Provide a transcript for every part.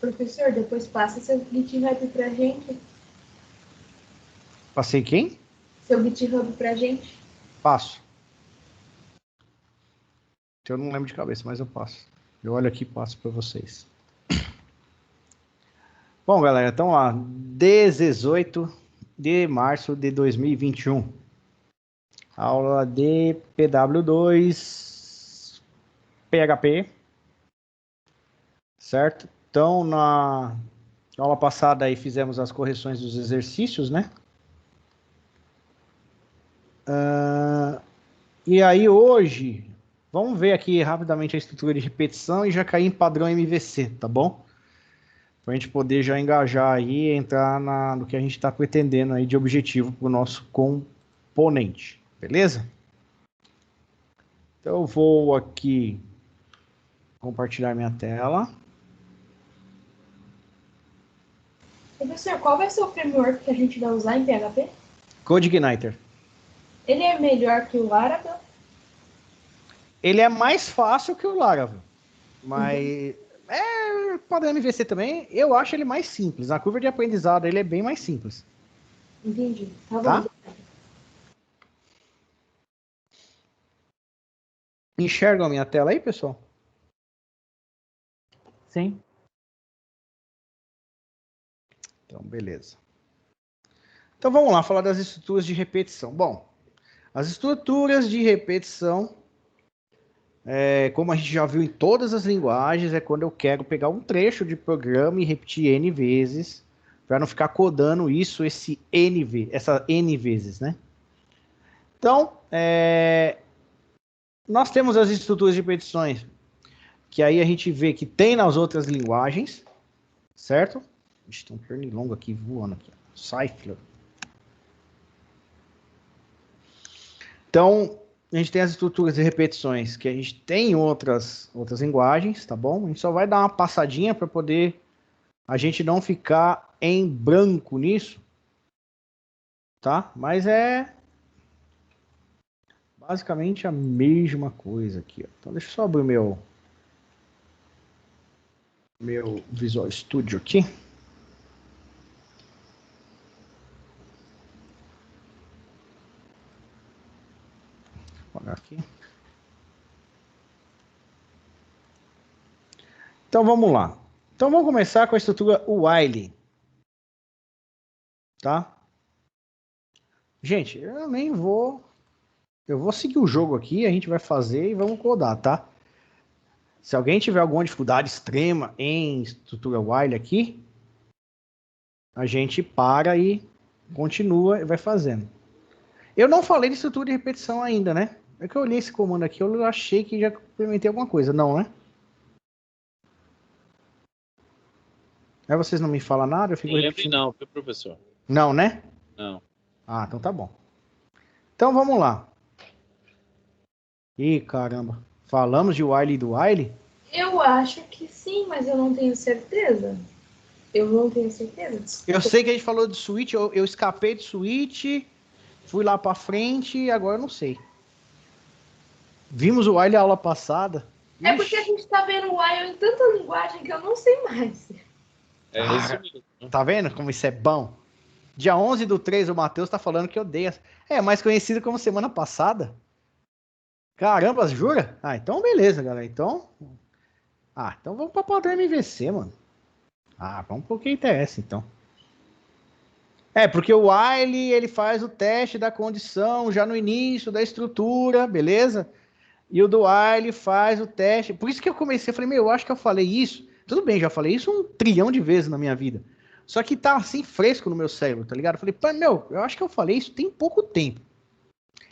Professor, depois passa seu GitHub pra gente. Passei quem? Seu GitHub pra gente. Passo. Eu não lembro de cabeça, mas eu passo. Eu olho aqui e passo para vocês. Bom, galera, então lá, 18 de março de 2021. Aula de PW2 PHP. Certo? Então, na aula passada aí fizemos as correções dos exercícios, né? E aí hoje, vamos ver aqui rapidamente a estrutura de repetição e já cair em padrão MVC, tá bom? Para a gente poder já engajar aí e entrar no que a gente está pretendendo aí de objetivo para o nosso componente, beleza? Então eu vou aqui compartilhar minha tela. Professor, qual vai ser o framework que a gente vai usar em PHP? CodeIgniter. Ele é melhor que o Laravel? Ele é mais fácil que o Laravel, mas padrão MVC também, eu acho ele mais simples. A curva de aprendizado ele é bem mais simples. Entendi. Tá bom. Tá? Enxergam a minha tela aí, pessoal? Sim. Então, beleza. Então, vamos lá, falar das estruturas de repetição. Bom, as estruturas de repetição, como a gente já viu em todas as linguagens, é quando eu quero pegar um trecho de programa e repetir N vezes, para não ficar codando essa N vezes, né? Então, nós temos as estruturas de repetições, que aí a gente vê que tem nas outras linguagens, certo? Ixi, tem um pernilongo aqui voando aqui. Cypher. Então, a gente tem as estruturas de repetições que a gente tem em outras linguagens, tá bom? A gente só vai dar uma passadinha para poder a gente não ficar em branco nisso, tá? Mas é basicamente a mesma coisa aqui, ó. Então, deixa eu só abrir o meu Visual Studio aqui. Vou apagar aqui. Então vamos lá. Então vamos começar com a estrutura while. Tá? Gente, eu nem vou... Eu vou seguir o jogo aqui, a gente vai fazer e vamos codar, tá? Se alguém tiver alguma dificuldade extrema em estrutura while aqui, a gente para e continua e vai fazendo. Eu não falei de estrutura de repetição ainda, né? É que eu olhei esse comando aqui, eu achei que já implementei alguma coisa. Não, né? Aí vocês não me falam nada, eu fico repetindo. Não, professor. Não, né? Não. Ah, então tá bom. Então vamos lá. Ih, caramba. Falamos de while e do while? Eu acho que sim, mas eu não tenho certeza. Desculpa. Eu sei que a gente falou de switch, eu escapei de switch, fui lá pra frente e agora eu não sei. Vimos o while a aula passada. É porque a gente tá vendo o while em tanta linguagem que eu não sei mais. É isso mesmo. Tá vendo como isso é bom? Dia 11/3, o Matheus tá falando que odeia. É mais conhecido como semana passada. Caramba, jura? Ah, então beleza, galera. Então vamos pra padrão MVC, mano. Ah, vamos pro que interessa, então. Porque o while, ele faz o teste da condição já no início da estrutura, beleza? E o do while faz o teste. Por isso que eu comecei, eu falei, eu acho que eu falei isso. Tudo bem, já falei isso 1 trilhão de vezes na minha vida. Só que tá assim fresco no meu cérebro, tá ligado? Eu falei, eu acho que eu falei isso tem pouco tempo.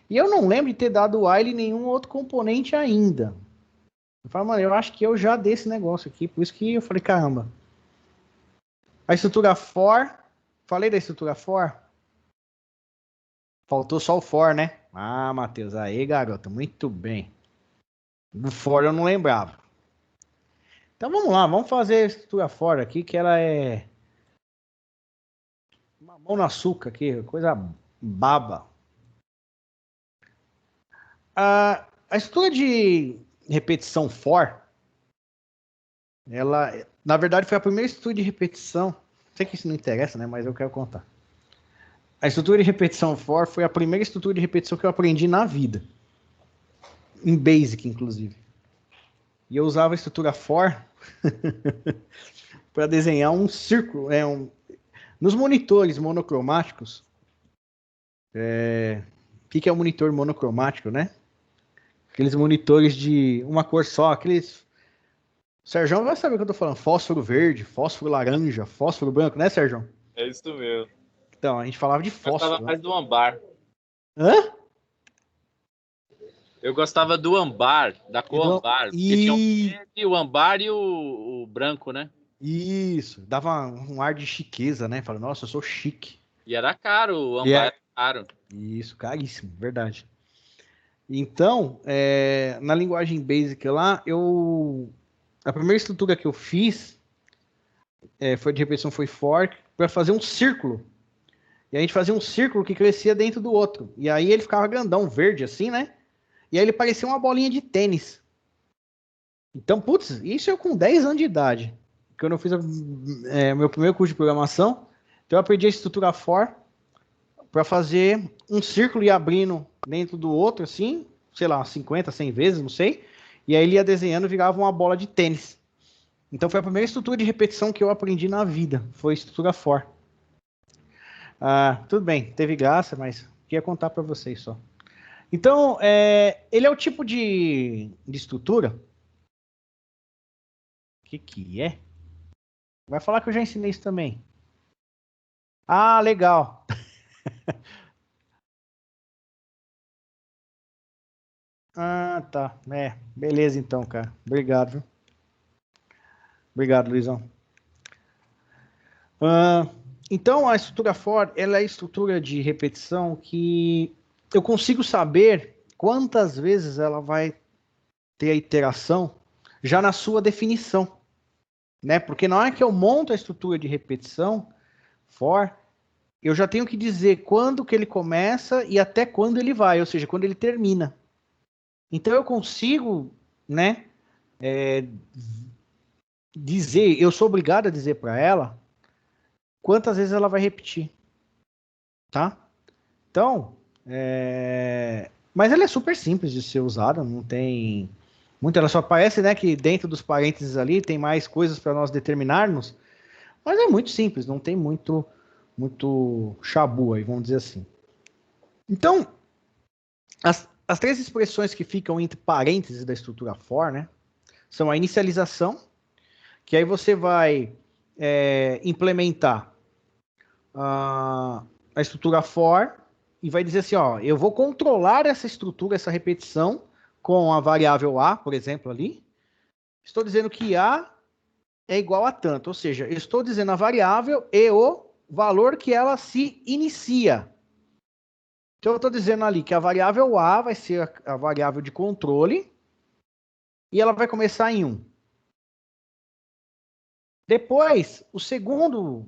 E eu não lembro de ter dado while em nenhum outro componente ainda. Eu falei, mano, eu acho que eu já dei esse negócio aqui. Por isso que eu falei, caramba. A estrutura for. Falei da estrutura for? Faltou só o for, né? Ah, Matheus, aí, garoto, muito bem. Do for eu não lembrava. Então vamos lá, vamos fazer a estrutura for aqui, que ela é mamão no açúcar aqui, coisa baba. A estrutura de repetição for, ela, na verdade, foi a primeira estrutura de repetição. Sei que isso não interessa, né? Mas eu quero contar. A estrutura de repetição for foi a primeira estrutura de repetição que eu aprendi na vida. Em Basic, inclusive. E eu usava a estrutura for para desenhar um círculo. Nos monitores monocromáticos. O que é um monitor monocromático, né? Aqueles monitores de uma cor só, aqueles... O Sérgio vai saber o que eu tô falando. Fósforo verde, fósforo laranja, fósforo branco, né, Sérgio? É isso mesmo. Então, a gente falava de Eu fósforo. gostava mais do ambar. Hã? Eu gostava do ambar, da cor ambar. Porque tinha o verde, o ambar e o branco, né? Isso, dava um ar de chiqueza, né? Fala, nossa, eu sou chique. E era caro, o ambar era caro. Isso, caríssimo, verdade. Então, na linguagem Basic lá, a primeira estrutura que eu fiz foi de repetição, foi fork, para fazer um círculo. E a gente fazia um círculo que crescia dentro do outro. E aí ele ficava grandão, verde assim, né? E aí ele parecia uma bolinha de tênis. Então, putz, isso eu com 10 anos de idade. Quando eu fiz meu primeiro curso de programação, então eu aprendi a estrutura for para fazer um círculo e abrindo dentro do outro, assim, sei lá, 50, 100 vezes, não sei. E aí ele ia desenhando e virava uma bola de tênis. Então foi a primeira estrutura de repetição que eu aprendi na vida. Foi a estrutura for. Tudo bem, teve graça, mas queria contar para vocês só. Então, ele é o tipo de estrutura. O que é? Vai falar que eu já ensinei isso também. Ah, legal. Ah, tá. Beleza então, cara. Obrigado, viu? Obrigado, Luizão. Então, a estrutura for, ela é a estrutura de repetição que eu consigo saber quantas vezes ela vai ter a iteração já na sua definição, né? Porque na hora que eu monto a estrutura de repetição for, eu já tenho que dizer quando que ele começa e até quando ele vai, ou seja, quando ele termina. Então eu consigo, né, dizer, eu sou obrigado a dizer para ela quantas vezes ela vai repetir, tá? Então, mas ela é super simples de ser usada, não tem muito, ela só aparece, né, que dentro dos parênteses ali tem mais coisas para nós determinarmos, mas é muito simples, não tem muito chabu aí, vamos dizer assim. Então, as três expressões que ficam entre parênteses da estrutura for, né, são a inicialização, que aí você vai implementar a estrutura for e vai dizer assim, ó, eu vou controlar essa estrutura, essa repetição com a variável a, por exemplo, ali. Estou dizendo que a é igual a tanto, ou seja, eu estou dizendo a variável e o valor que ela se inicia. Então eu estou dizendo ali que a variável a vai ser a variável de controle e ela vai começar em 1. Depois, o segundo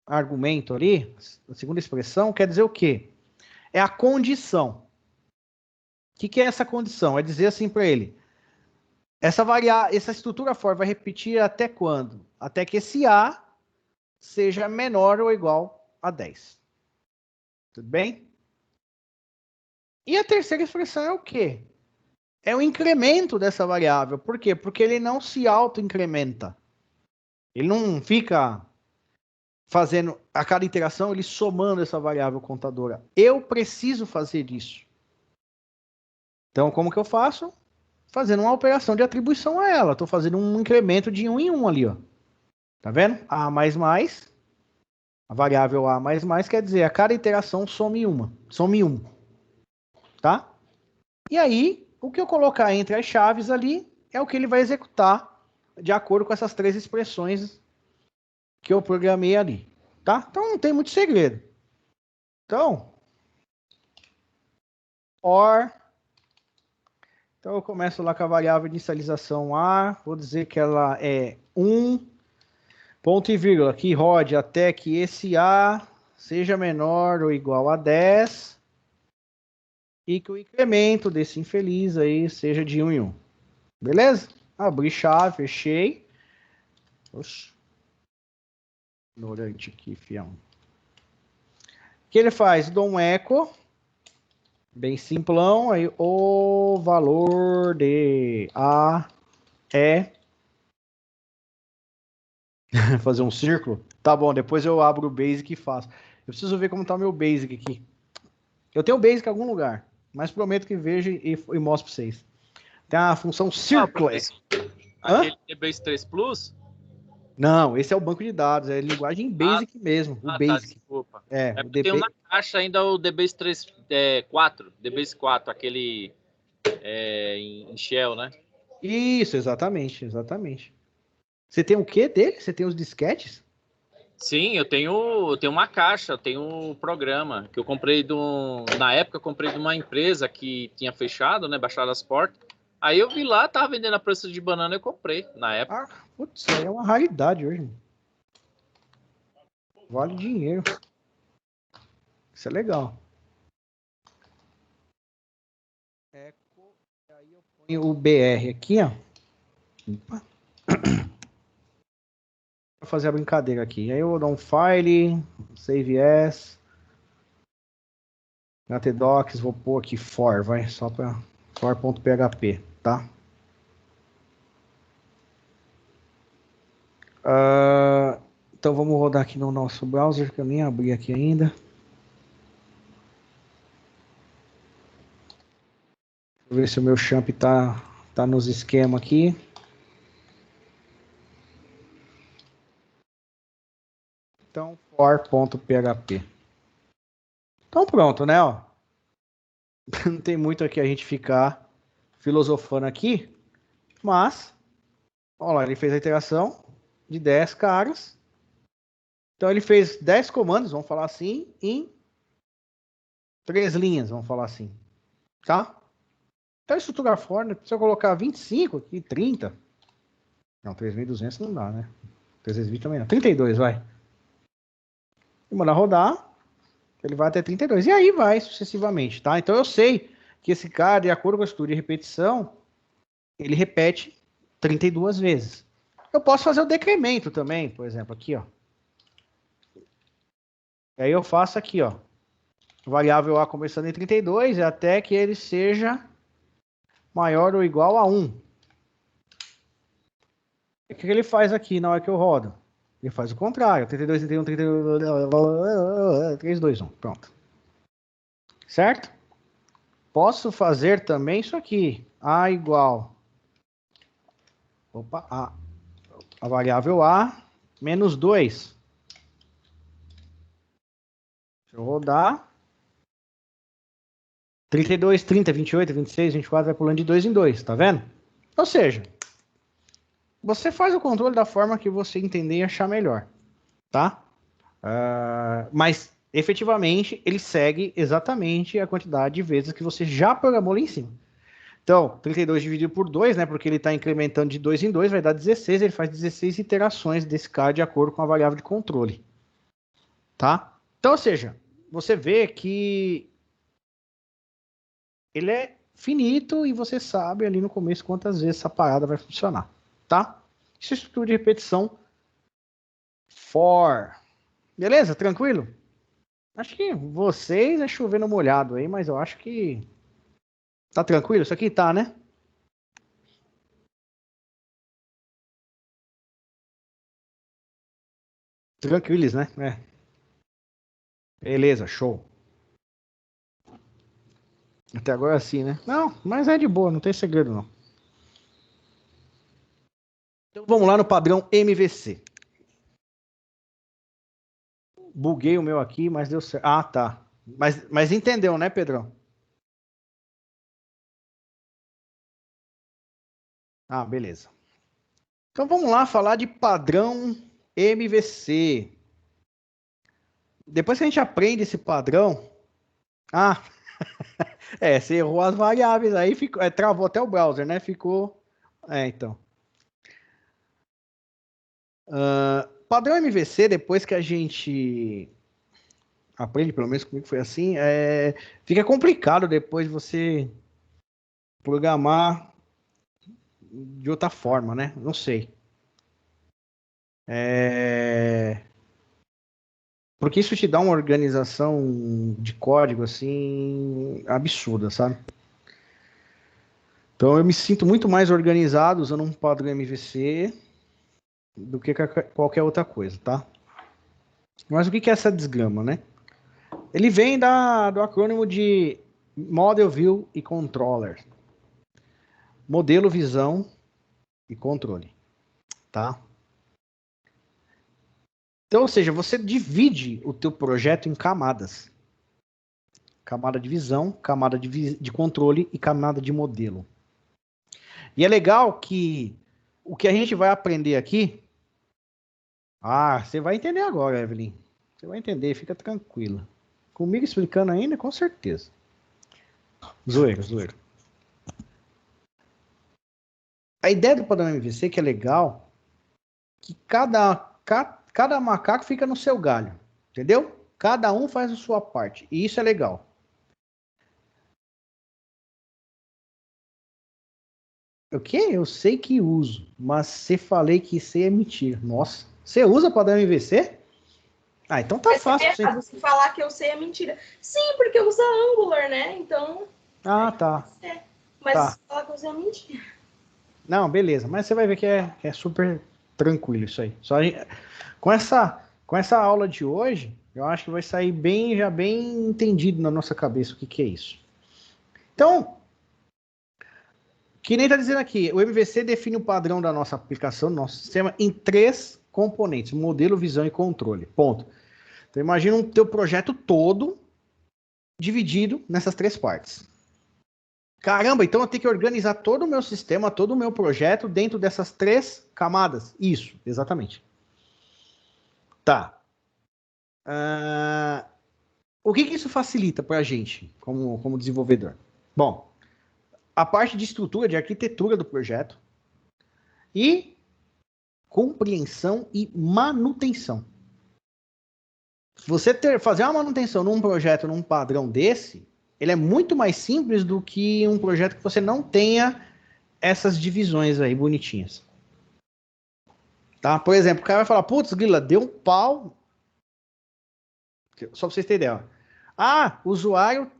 argumento ali, a segunda expressão, quer dizer o quê? É a condição. O que é essa condição? É dizer assim para ele, essa estrutura for vai repetir até quando? Até que esse A seja menor ou igual a 10. Tudo bem? E a terceira expressão é o quê? É o incremento dessa variável. Por quê? Porque ele não se auto-incrementa. Ele não fica fazendo, a cada iteração, ele somando essa variável contadora. Eu preciso fazer isso. Então, como que eu faço? Fazendo uma operação de atribuição a ela. Estou fazendo um incremento de 1 em 1 ali, ó. Tá vendo? A mais mais, a variável a mais mais quer dizer a cada iteração some 1. Tá? E aí, o que eu colocar entre as chaves ali é o que ele vai executar de acordo com essas três expressões que eu programei ali. Tá? Então não tem muito segredo. Então, or. Então eu começo lá com a variável inicialização A, vou dizer que ela é 1, ponto e vírgula, que rode até que esse A seja menor ou igual a 10 e que o incremento desse infeliz aí seja de 1 em 1. Beleza? Abri chave, fechei. Oxi. Ignorante aqui, fião. O que ele faz? Dou um eco. Bem simplão. Aí o valor de A é... Fazer um círculo? Tá bom, depois eu abro o Basic e faço. Eu preciso ver como tá o meu Basic aqui. Eu tenho o Basic em algum lugar, mas prometo que vejo e mostro pra vocês. Tem a função Circle. Aquele DBase 3 Plus? Não, esse é o banco de dados, é linguagem Basic mesmo, o Basic. Tá, desculpa. É, o tem na caixa ainda o DBase 3, 4, DBase 4, aquele em Shell, né? Isso, exatamente, exatamente. Você tem o que dele? Você tem os disquetes? Sim, eu tenho uma caixa, eu tenho um programa que eu comprei na época eu comprei de uma empresa que tinha fechado, né, baixado as portas. Aí eu vi lá, tava vendendo a preço de banana, eu comprei na época. Ah, putz, isso aí é uma raridade hoje. Mano. Vale dinheiro. Isso é legal. Eco, aí eu ponho o BR aqui, ó. Opa. Vou fazer a brincadeira aqui. Aí eu dou um file, save as, htdocs, vou pôr aqui for, vai, só para for.php, tá? Então vamos rodar aqui no nosso browser, que eu nem abri aqui ainda. Deixa eu ver se o meu champ tá nos esquemas aqui. Então, for.php. Então pronto, né? Ó. Não tem muito aqui a gente ficar filosofando aqui, mas, olha lá, ele fez a iteração de 10 caras. Então ele fez 10 comandos, vamos falar assim, em 3 linhas, vamos falar assim. Tá? Então a estrutura for, né? Se eu colocar 25 aqui, 30. Não, 3.200 não dá, né? 320 também não. 32, vai. E mandar rodar, ele vai até 32. E aí vai sucessivamente, tá? Então eu sei que esse cara, de acordo com a estrutura de repetição, ele repete 32 vezes. Eu posso fazer o decremento também, por exemplo, aqui, ó. E aí eu faço aqui, ó. Variável A começando em 32 até que ele seja maior ou igual a 1. O que ele faz aqui na hora que eu rodo? Ele faz o contrário. 32, 31, 32, 3, 2, 1. Pronto. Certo? Posso fazer também isso aqui. A igual. Opa, a variável A menos 2. Deixa eu rodar. 32, 30, 28, 26, 24, vai pulando de 2 em 2, tá vendo? Ou seja, você faz o controle da forma que você entender e achar melhor, tá? Mas, efetivamente, ele segue exatamente a quantidade de vezes que você já programou ali em cima. Então, 32 dividido por 2, né? Porque ele está incrementando de 2 em 2, vai dar 16. Ele faz 16 iterações desse cara de acordo com a variável de controle. Tá? Então, ou seja, você vê que ele é finito e você sabe ali no começo quantas vezes essa parada vai funcionar. Tá? Isso é estrutura de repetição for. Beleza? Tranquilo? Acho que vocês é chovendo molhado aí, mas eu acho que tá tranquilo. Isso aqui tá, né? Tranquilos, né? Beleza, show. Até agora sim, né? Não, mas é de boa, não tem segredo não. Então vamos lá no padrão MVC. Buguei o meu aqui, mas deu certo. Ah, tá. Mas entendeu, né, Pedrão? Ah, beleza. Então vamos lá falar de padrão MVC. Depois que a gente aprende esse padrão... Ah, você errou as variáveis aí, ficou, travou até o browser, né? Ficou... então. Padrão MVC, depois que a gente aprende, pelo menos comigo foi assim, fica complicado depois você programar de outra forma, né? Não sei. Porque isso te dá uma organização de código, assim, absurda, sabe? Então eu me sinto muito mais organizado usando um padrão MVC do que qualquer outra coisa, tá? Mas o que é essa desgrama, né? Ele vem do acrônimo de Model, View e Controller. Modelo, visão e controle, tá? Então, ou seja, você divide o teu projeto em camadas. Camada de visão, camada de controle e camada de modelo. E é legal que o que a gente vai aprender aqui... Ah, você vai entender agora, Evelyn. Você vai entender, fica tranquila. Comigo explicando ainda, com certeza. Zoeira, zoeira. A ideia do padrão MVC que é legal, que cada macaco fica no seu galho, entendeu? Cada um faz a sua parte, e isso é legal. O quê? Eu sei que uso, mas se falei que isso é mentira. Nossa, você usa padrão MVC? Ah, então tá fácil. Se falar que eu sei é mentira. Sim, porque usa Angular, né? Então... Ah, tá. Mas tá. se falar que eu sei é mentira. Não, beleza. Mas você vai ver que é super tranquilo isso aí. Só com essa aula de hoje, eu acho que vai sair já bem entendido na nossa cabeça o que é isso. Então, que nem está dizendo aqui, o MVC define o padrão da nossa aplicação, do nosso sistema, em 3 componentes: modelo, visão e controle. Ponto. Então, imagina um teu projeto todo dividido nessas 3 partes. Caramba, então eu tenho que organizar todo o meu sistema, todo o meu projeto dentro dessas 3 camadas. Isso, exatamente. Tá. O que isso facilita para a gente, como desenvolvedor? Bom, a parte de estrutura, de arquitetura do projeto e compreensão e manutenção. Você fazer uma manutenção num projeto, num padrão desse, ele é muito mais simples do que um projeto que você não tenha essas divisões aí bonitinhas. Tá? Por exemplo, o cara vai falar, putz, Grila, deu um pau. Só pra vocês terem ideia. O usuário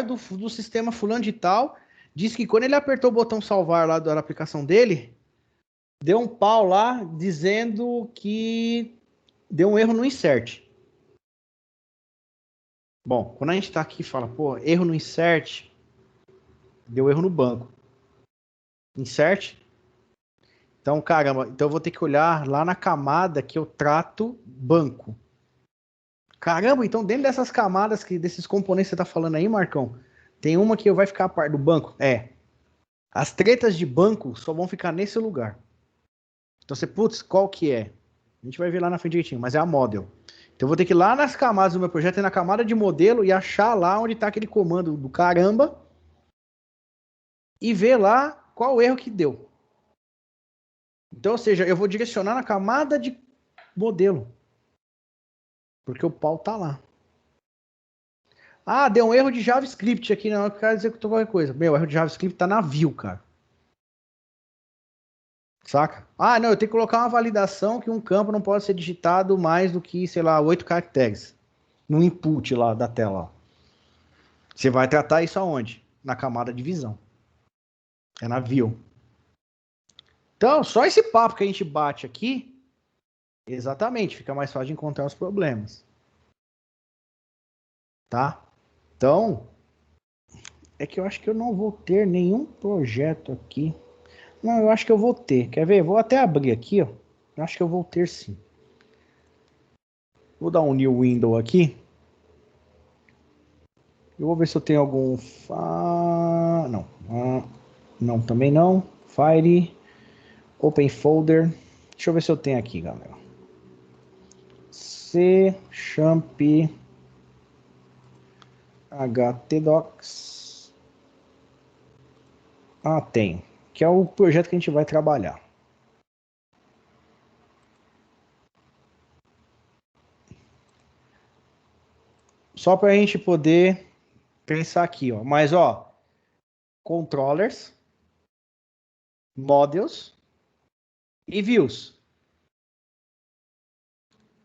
do sistema fulano de tal disse que quando ele apertou o botão salvar lá da aplicação dele, deu um pau lá dizendo que deu um erro no insert. Bom, quando a gente tá aqui e fala, pô, erro no insert, deu erro no banco. Insert? Então, caramba, então eu vou ter que olhar lá na camada que eu trato banco. Caramba, então dentro dessas camadas, desses componentes que você tá falando aí, Marcão, tem uma que vai ficar a parte do banco? As tretas de banco só vão ficar nesse lugar. Então você, putz, qual que é? A gente vai ver lá na frente direitinho, mas é a model. Então eu vou ter que ir lá nas camadas do meu projeto, na camada de modelo, e achar lá onde está aquele comando do caramba, e ver lá qual o erro que deu. Então, ou seja, eu vou direcionar na camada de modelo. Porque o pau tá lá. Deu um erro de JavaScript aqui na hora que o cara executou qualquer coisa. Meu, erro de JavaScript tá na view, cara. Saca? Não, eu tenho que colocar uma validação que um campo não pode ser digitado mais do que, sei lá, 8 caracteres. No input lá da tela. Você vai tratar isso aonde? Na camada de visão. É na view. Então, só esse papo que a gente bate aqui, exatamente, fica mais fácil de encontrar os problemas. Tá? Então, é que eu acho que eu não vou ter nenhum projeto aqui. Não, eu acho que eu vou ter. Quer ver? Vou até abrir aqui, ó. Eu acho que eu vou ter sim. Vou dar um new window aqui. Eu vou ver se eu tenho algum... Não. Não, também não. Fire. Open folder. Deixa eu ver se eu tenho aqui, galera. C-Champ htdocs. Tem. Que é o projeto que a gente vai trabalhar. Só para a gente poder pensar aqui, ó. Mas, ó, controllers, models e views.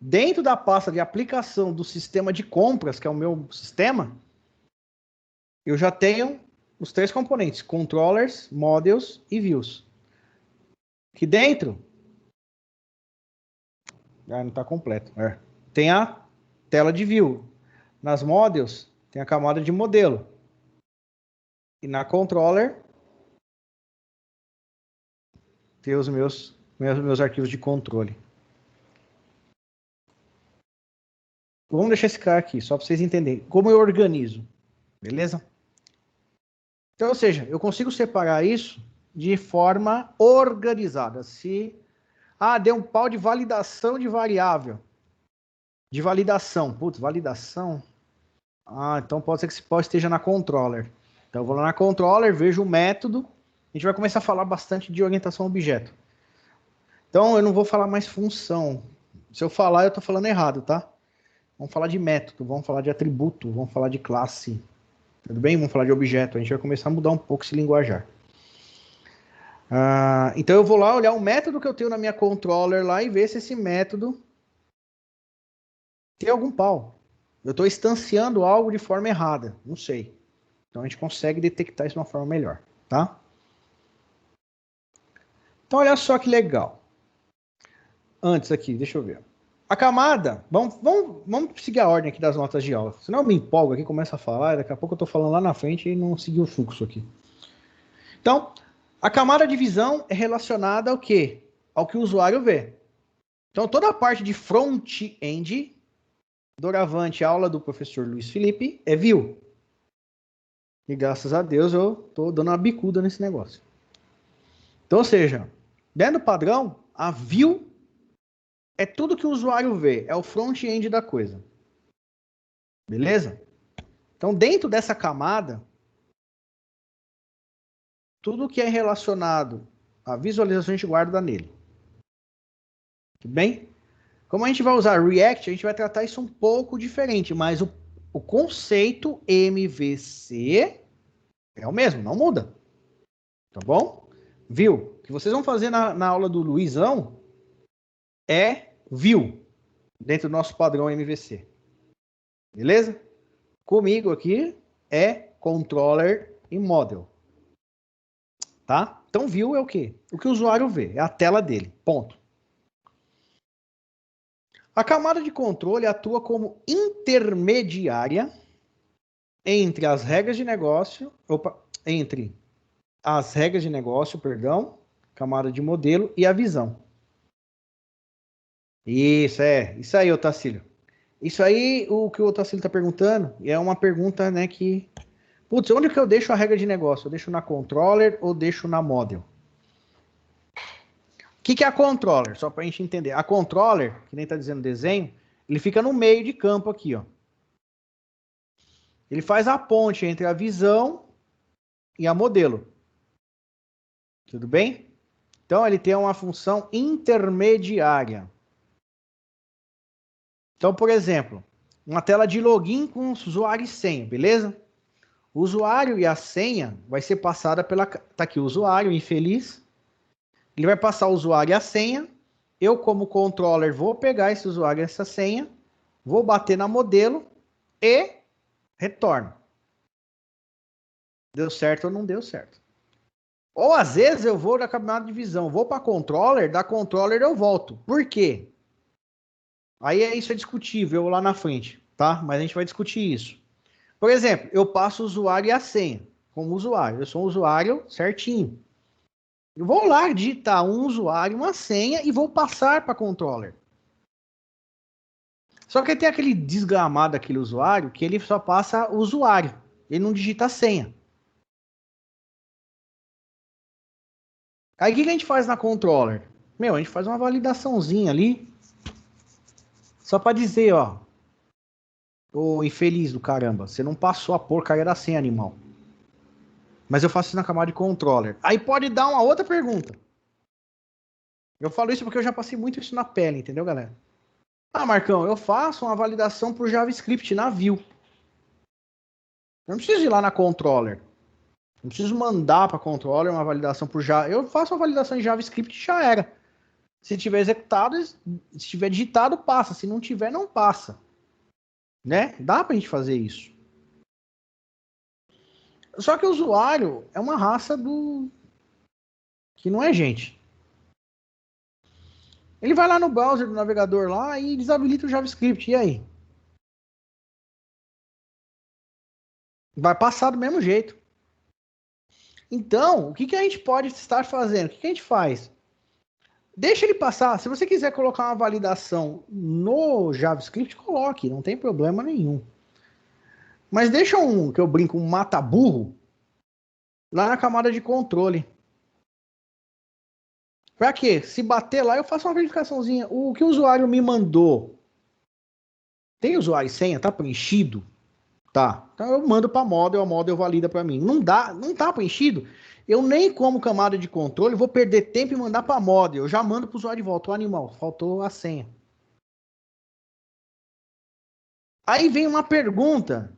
Dentro da pasta de aplicação do sistema de compras, que é o meu sistema, eu já tenho os 3 componentes, controllers, models e views. Aqui dentro, não está completo. Tem a tela de view. Nas models, tem a camada de modelo. E na controller, tem os meus arquivos de controle. Vamos deixar esse cara aqui, só para vocês entenderem como eu organizo. Beleza? Então, ou seja, eu consigo separar isso de forma organizada. Se deu um pau de validação de variável. De validação. Putz, validação. Então pode ser que esse pau esteja na controller. Então eu vou lá na controller, vejo o método. A gente vai começar a falar bastante de orientação a objeto. Então eu não vou falar mais função. Se eu falar, eu estou falando errado, tá? Vamos falar de método, vamos falar de atributo, vamos falar de classe. Tudo bem? Vamos falar de objeto. A gente vai começar a mudar um pouco esse linguajar. Então eu vou lá olhar o método que eu tenho na minha controller lá e ver se esse método tem algum pau. Eu estou instanciando algo de forma errada. Não sei. Então a gente consegue detectar isso de uma forma melhor. Tá? Então olha só que legal. Antes aqui, deixa eu ver. A camada, vamos seguir a ordem aqui das notas de aula. Senão eu me empolgo aqui, começo a falar, e daqui a pouco eu estou falando lá na frente e não segui o fluxo aqui. Então, a camada de visão é relacionada ao quê? Ao que o usuário vê. Então, toda a parte de front-end, doravante, a aula do professor Luiz Felipe, é view. E graças a Deus eu estou dando uma bicuda nesse negócio. Então, ou seja, dentro do padrão, a view é tudo que o usuário vê, é o front-end da coisa. Beleza? Então, dentro dessa camada, tudo que é relacionado à visualização a gente guarda nele. Tudo bem? Como a gente vai usar React, a gente vai tratar isso um pouco diferente, mas o conceito MVC é o mesmo, não muda. Tá bom? View. O que vocês vão fazer na aula do Luizão é view, dentro do nosso padrão MVC. Beleza? Comigo aqui é controller e model. Tá? Então, view é o quê? O que o usuário vê, é a tela dele. Ponto. A camada de controle atua como intermediária entre as regras de negócio, camada de modelo e a visão. Isso aí, Otacílio. Isso aí, o que o Otacílio está perguntando, é uma pergunta, né, que... Putz, onde que eu deixo a regra de negócio? Eu deixo na controller ou deixo na model? O que é a controller? Só para a gente entender. A controller, que nem está dizendo desenho, ele fica no meio de campo aqui, ó. Ele faz a ponte entre a visão e a modelo. Tudo bem? Então, ele tem uma função intermediária. Então, por exemplo, uma tela de login com usuário e senha, beleza? O usuário e a senha vai ser passada pela... Tá aqui o usuário, infeliz. Ele vai passar o usuário e a senha. Eu, como controller, vou pegar esse usuário e essa senha, vou bater na modelo e retorno. Deu certo ou não deu certo. Ou, às vezes, eu vou da camada de visão, vou para controller, da controller eu volto. Por quê? Aí isso é discutível lá na frente, tá? Mas a gente vai discutir isso. Por exemplo, eu passo o usuário e a senha como usuário. Eu sou um usuário certinho. Eu vou lá digitar um usuário, uma senha e vou passar para controller. Só que tem aquele desgramado daquele usuário que ele só passa o usuário. Ele não digita a senha. Aí o que a gente faz na controller? A gente faz uma validaçãozinha ali. Só para dizer, ó. Ô infeliz do caramba, você não passou a porcaria da senha, animal. Mas eu faço isso na camada de controller. Aí pode dar uma outra pergunta. Eu falo isso porque eu já passei muito isso na pele, entendeu, galera? Marcão, eu faço uma validação por JavaScript na view. Eu não preciso ir lá na controller. Não preciso mandar para controller uma validação por JavaScript. Eu faço uma validação em JavaScript e já era. Se tiver executado, se tiver digitado, passa. Se não tiver, não passa. Né? Dá pra gente fazer isso. Só que o usuário é uma raça que não é gente. Ele vai lá no browser do navegador lá e desabilita o JavaScript. E aí? Vai passar do mesmo jeito. Então, o que a gente pode estar fazendo? O que a gente faz? Deixa ele passar. Se você quiser colocar uma validação no JavaScript, coloque. Não tem problema nenhum. Mas deixa que eu brinco, um mata-burro lá na camada de controle. Para quê? Se bater lá, eu faço uma verificaçãozinha. O que o usuário me mandou, tem usuário e senha? Tá preenchido? Tá. Então eu mando para model, a model valida para mim. Não tá preenchido? Eu nem como camada de controle, vou perder tempo e mandar para model. Eu já mando para o usuário de volta. O animal, faltou a senha. Aí vem uma pergunta.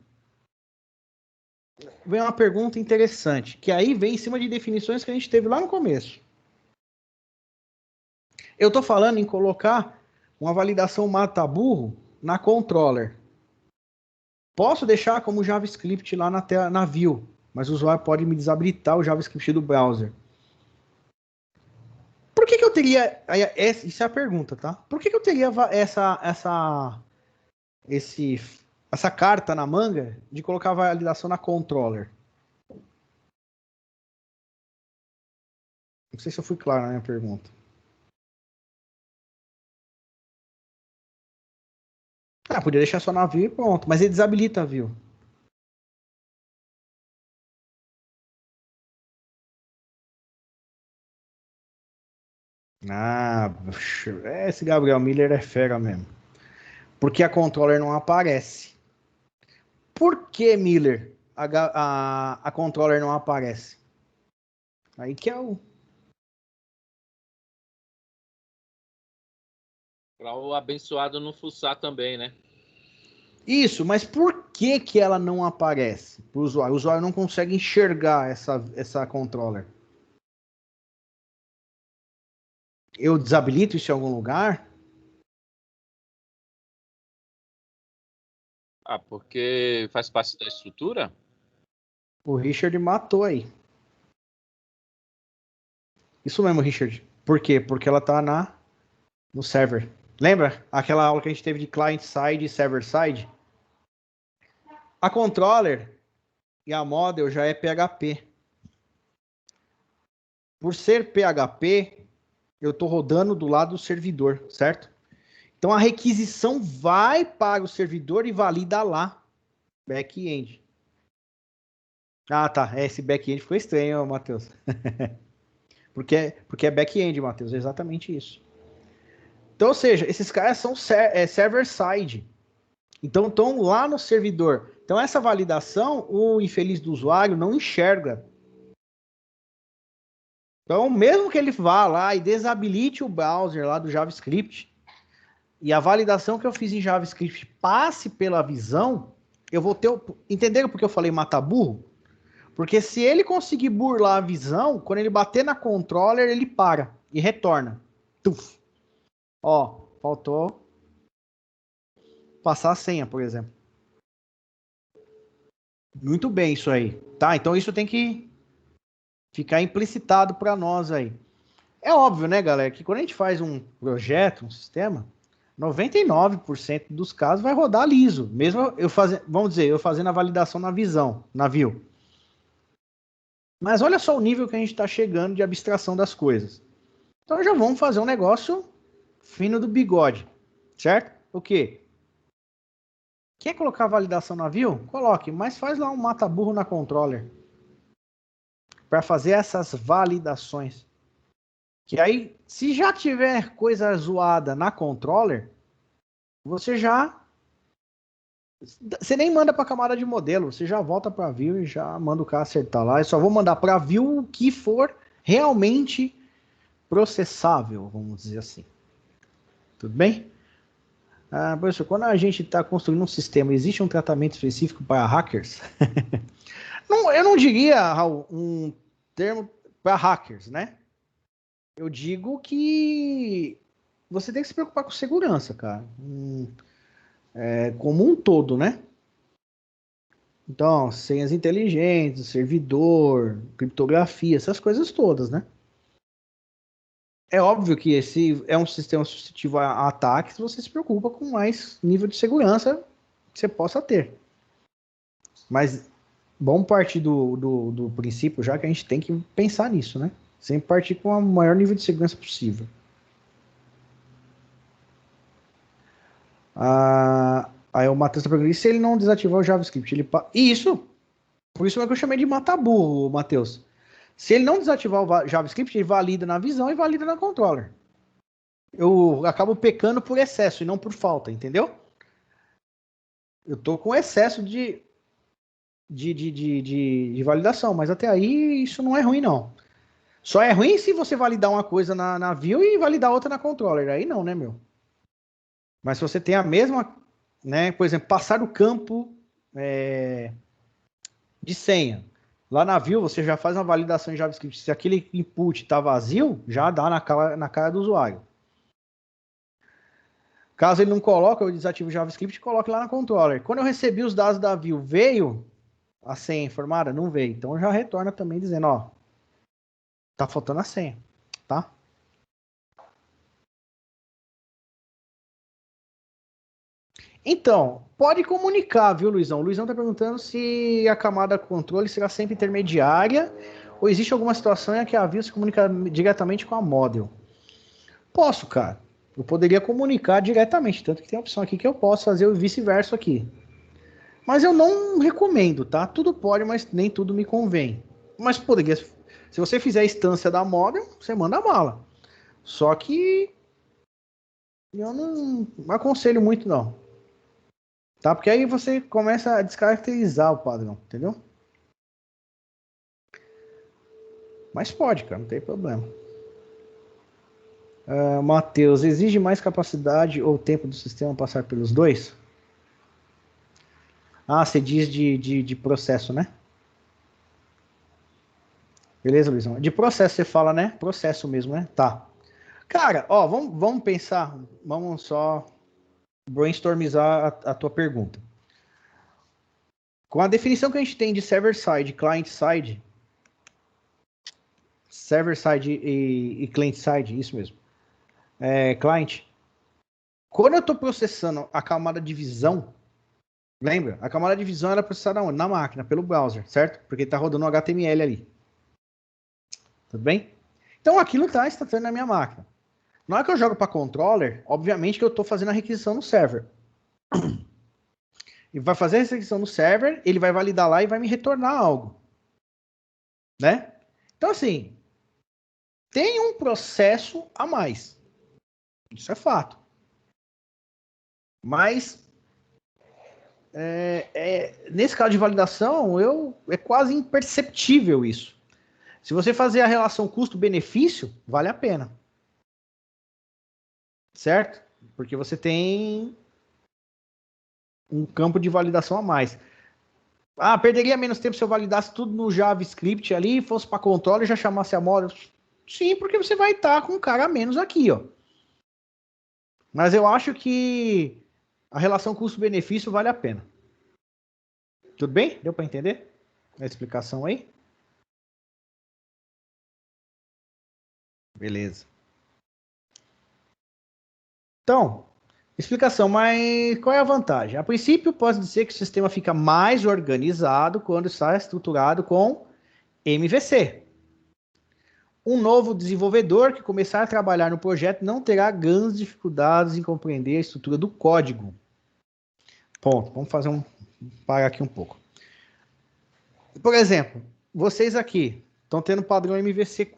Vem uma pergunta interessante, que aí vem em cima de definições que a gente teve lá no começo. Eu estou falando em colocar uma validação mata-burro na controller. Posso deixar como JavaScript lá na view, mas o usuário pode me desabilitar o JavaScript do browser. Por que eu teria... Isso é a pergunta, tá? Por que eu teria essa carta na manga de colocar a validação na controller? Não sei se eu fui claro na minha pergunta. Podia deixar só na view e pronto. Mas ele desabilita a view. Esse Gabriel Miller é fera mesmo. Porque a controller não aparece. Por que, Miller, a controller não aparece? Aí que é o... Para o abençoado não fuçar também, né? Isso, mas por que ela não aparece para o usuário? O usuário não consegue enxergar essa controller. Eu desabilito isso em algum lugar? Porque faz parte da estrutura? O Richard matou aí. Isso mesmo, Richard. Por quê? Porque ela tá no server. Lembra aquela aula que a gente teve de client-side e server-side? A controller e a model já é PHP. Por ser PHP, eu estou rodando do lado do servidor, certo? Então a requisição vai para o servidor e valida lá. Back-end. Ah, tá. Esse back-end ficou estranho, Matheus. porque é back-end, Matheus. É exatamente isso. Então, ou seja, esses caras são server-side. Então, estão lá no servidor. Então, essa validação, o infeliz do usuário não enxerga. Então, mesmo que ele vá lá e desabilite o browser lá do JavaScript, e a validação que eu fiz em JavaScript passe pela visão, eu vou ter... Entenderam por que eu falei matar burro? Porque se ele conseguir burlar a visão, quando ele bater na controller, ele para e retorna. Tuf. Ó, faltou passar a senha, por exemplo. Muito bem isso aí. Tá, então isso tem que ficar implicitado para nós aí. É óbvio, né, galera, que quando a gente faz um projeto, um sistema, 99% dos casos vai rodar liso. Mesmo eu fazendo a validação na visão, na view. Mas olha só o nível que a gente está chegando de abstração das coisas. Então já vamos fazer um negócio fino do bigode, certo? O quê? Quer colocar validação na view? Coloque, mas faz lá um mata-burro na controller. Para fazer essas validações. Que aí, se já tiver coisa zoada na controller, você nem manda para a camada de modelo, você já volta para a view e já manda o cara acertar lá. Eu só vou mandar para a view o que for realmente processável, vamos dizer assim. Tudo bem? Professor, quando a gente está construindo um sistema, existe um tratamento específico para hackers? Não, eu não diria, Raul, um termo para hackers, né? Eu digo que você tem que se preocupar com segurança, cara. Como um todo, né? Então, senhas inteligentes, servidor, criptografia, essas coisas todas, né? É óbvio que esse é um sistema suscetível a ataques, você se preocupa com mais nível de segurança que você possa ter. Mas vamos partir do princípio já que a gente tem que pensar nisso, né? Sempre partir com o maior nível de segurança possível. Aí o Matheus está perguntando, e se ele não desativar o JavaScript? Isso! Por isso é que eu chamei de mataburro, Matheus. Se ele não desativar o JavaScript, ele valida na visão e valida na controller. Eu acabo pecando por excesso e não por falta, entendeu? Eu tô com excesso de validação, mas até aí isso não é ruim, não. Só é ruim se você validar uma coisa na view e validar outra na controller. Aí não, né, meu? Mas se você tem a mesma, né, por exemplo, passar o campo de senha. Lá na view você já faz uma validação em JavaScript. Se aquele input está vazio, já dá na cara do usuário. Caso ele não coloque, eu desativo o JavaScript e coloque lá na controller. Quando eu recebi os dados da view, veio a senha informada? Não veio. Então já retorna também dizendo, ó, tá faltando a senha, tá? Então, pode comunicar, viu, Luizão? O Luizão tá perguntando se a camada controle será sempre intermediária ou existe alguma situação em que a view se comunica diretamente com a model. Posso, cara. Eu poderia comunicar diretamente, tanto que tem a opção aqui que eu posso fazer o vice-versa aqui. Mas eu não recomendo, tá? Tudo pode, mas nem tudo me convém. Mas poderia, se você fizer a instância da model, você manda a bala. Só que eu não aconselho muito, não. Tá? Porque aí você começa a descaracterizar o padrão, entendeu? Mas pode, cara, não tem problema. Matheus, exige mais capacidade ou tempo do sistema passar pelos dois? Ah, você diz de processo, né? Beleza, Luizão? De processo você fala, né? Processo mesmo, né? Tá. Cara, ó, vamos pensar, vamos só brainstormizar a tua pergunta. Com a definição que a gente tem de server-side, client-side, server-side e client-side, isso mesmo. Client. Quando eu estou processando a camada de visão, lembra? A camada de visão era processada onde? Na máquina, pelo browser, certo? Porque está rodando um HTML ali. Tudo bem? Então aquilo está instantâneo na minha máquina. Na hora que eu jogo para controller, obviamente que eu estou fazendo a requisição no server. E vai fazer a requisição no server, ele vai validar lá e vai me retornar algo. Né? Então assim, tem um processo a mais. Isso é fato. Mas nesse caso de validação, é quase imperceptível isso. Se você fazer a relação custo-benefício, vale a pena. Certo? Porque você tem um campo de validação a mais. Ah, perderia menos tempo se eu validasse tudo no JavaScript ali, fosse para controle e já chamasse a model. Sim, porque você vai estar com um cara a menos aqui, ó. Mas eu acho que a relação custo-benefício vale a pena. Tudo bem? Deu para entender a explicação aí? Beleza. Então, explicação, mas qual é a vantagem? A princípio, pode dizer que o sistema fica mais organizado quando está estruturado com MVC. Um novo desenvolvedor que começar a trabalhar no projeto não terá grandes dificuldades em compreender a estrutura do código. Ponto. Vamos parar aqui um pouco. Por exemplo, vocês aqui estão tendo padrão MVC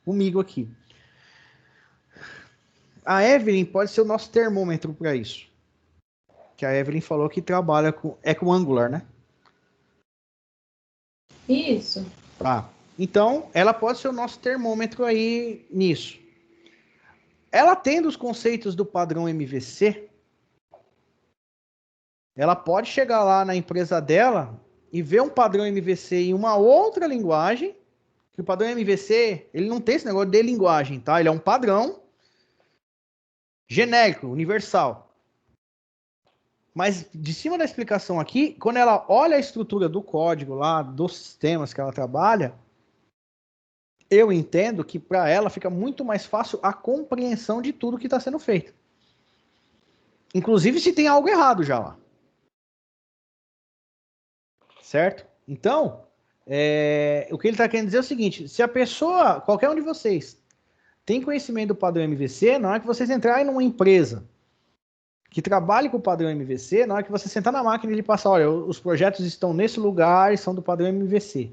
comigo aqui. A Evelyn pode ser o nosso termômetro para isso. Que a Evelyn falou que trabalha com Angular, né? Isso. Tá. Então, ela pode ser o nosso termômetro aí nisso. Ela tendo os conceitos do padrão MVC, ela pode chegar lá na empresa dela e ver um padrão MVC em uma outra linguagem que o padrão MVC, ele não tem esse negócio de linguagem, tá? Ele é um padrão genérico, universal. Mas de cima da explicação aqui, quando ela olha a estrutura do código lá, dos sistemas que ela trabalha, eu entendo que para ela fica muito mais fácil a compreensão de tudo que está sendo feito. Inclusive se tem algo errado já lá. Certo? Então, o que ele está querendo dizer é o seguinte, se a pessoa, qualquer um de vocês, tem conhecimento do padrão MVC, na hora que vocês entrarem numa empresa que trabalhe com o padrão MVC, na hora que você sentar na máquina e ele passar, olha, os projetos estão nesse lugar e são do padrão MVC.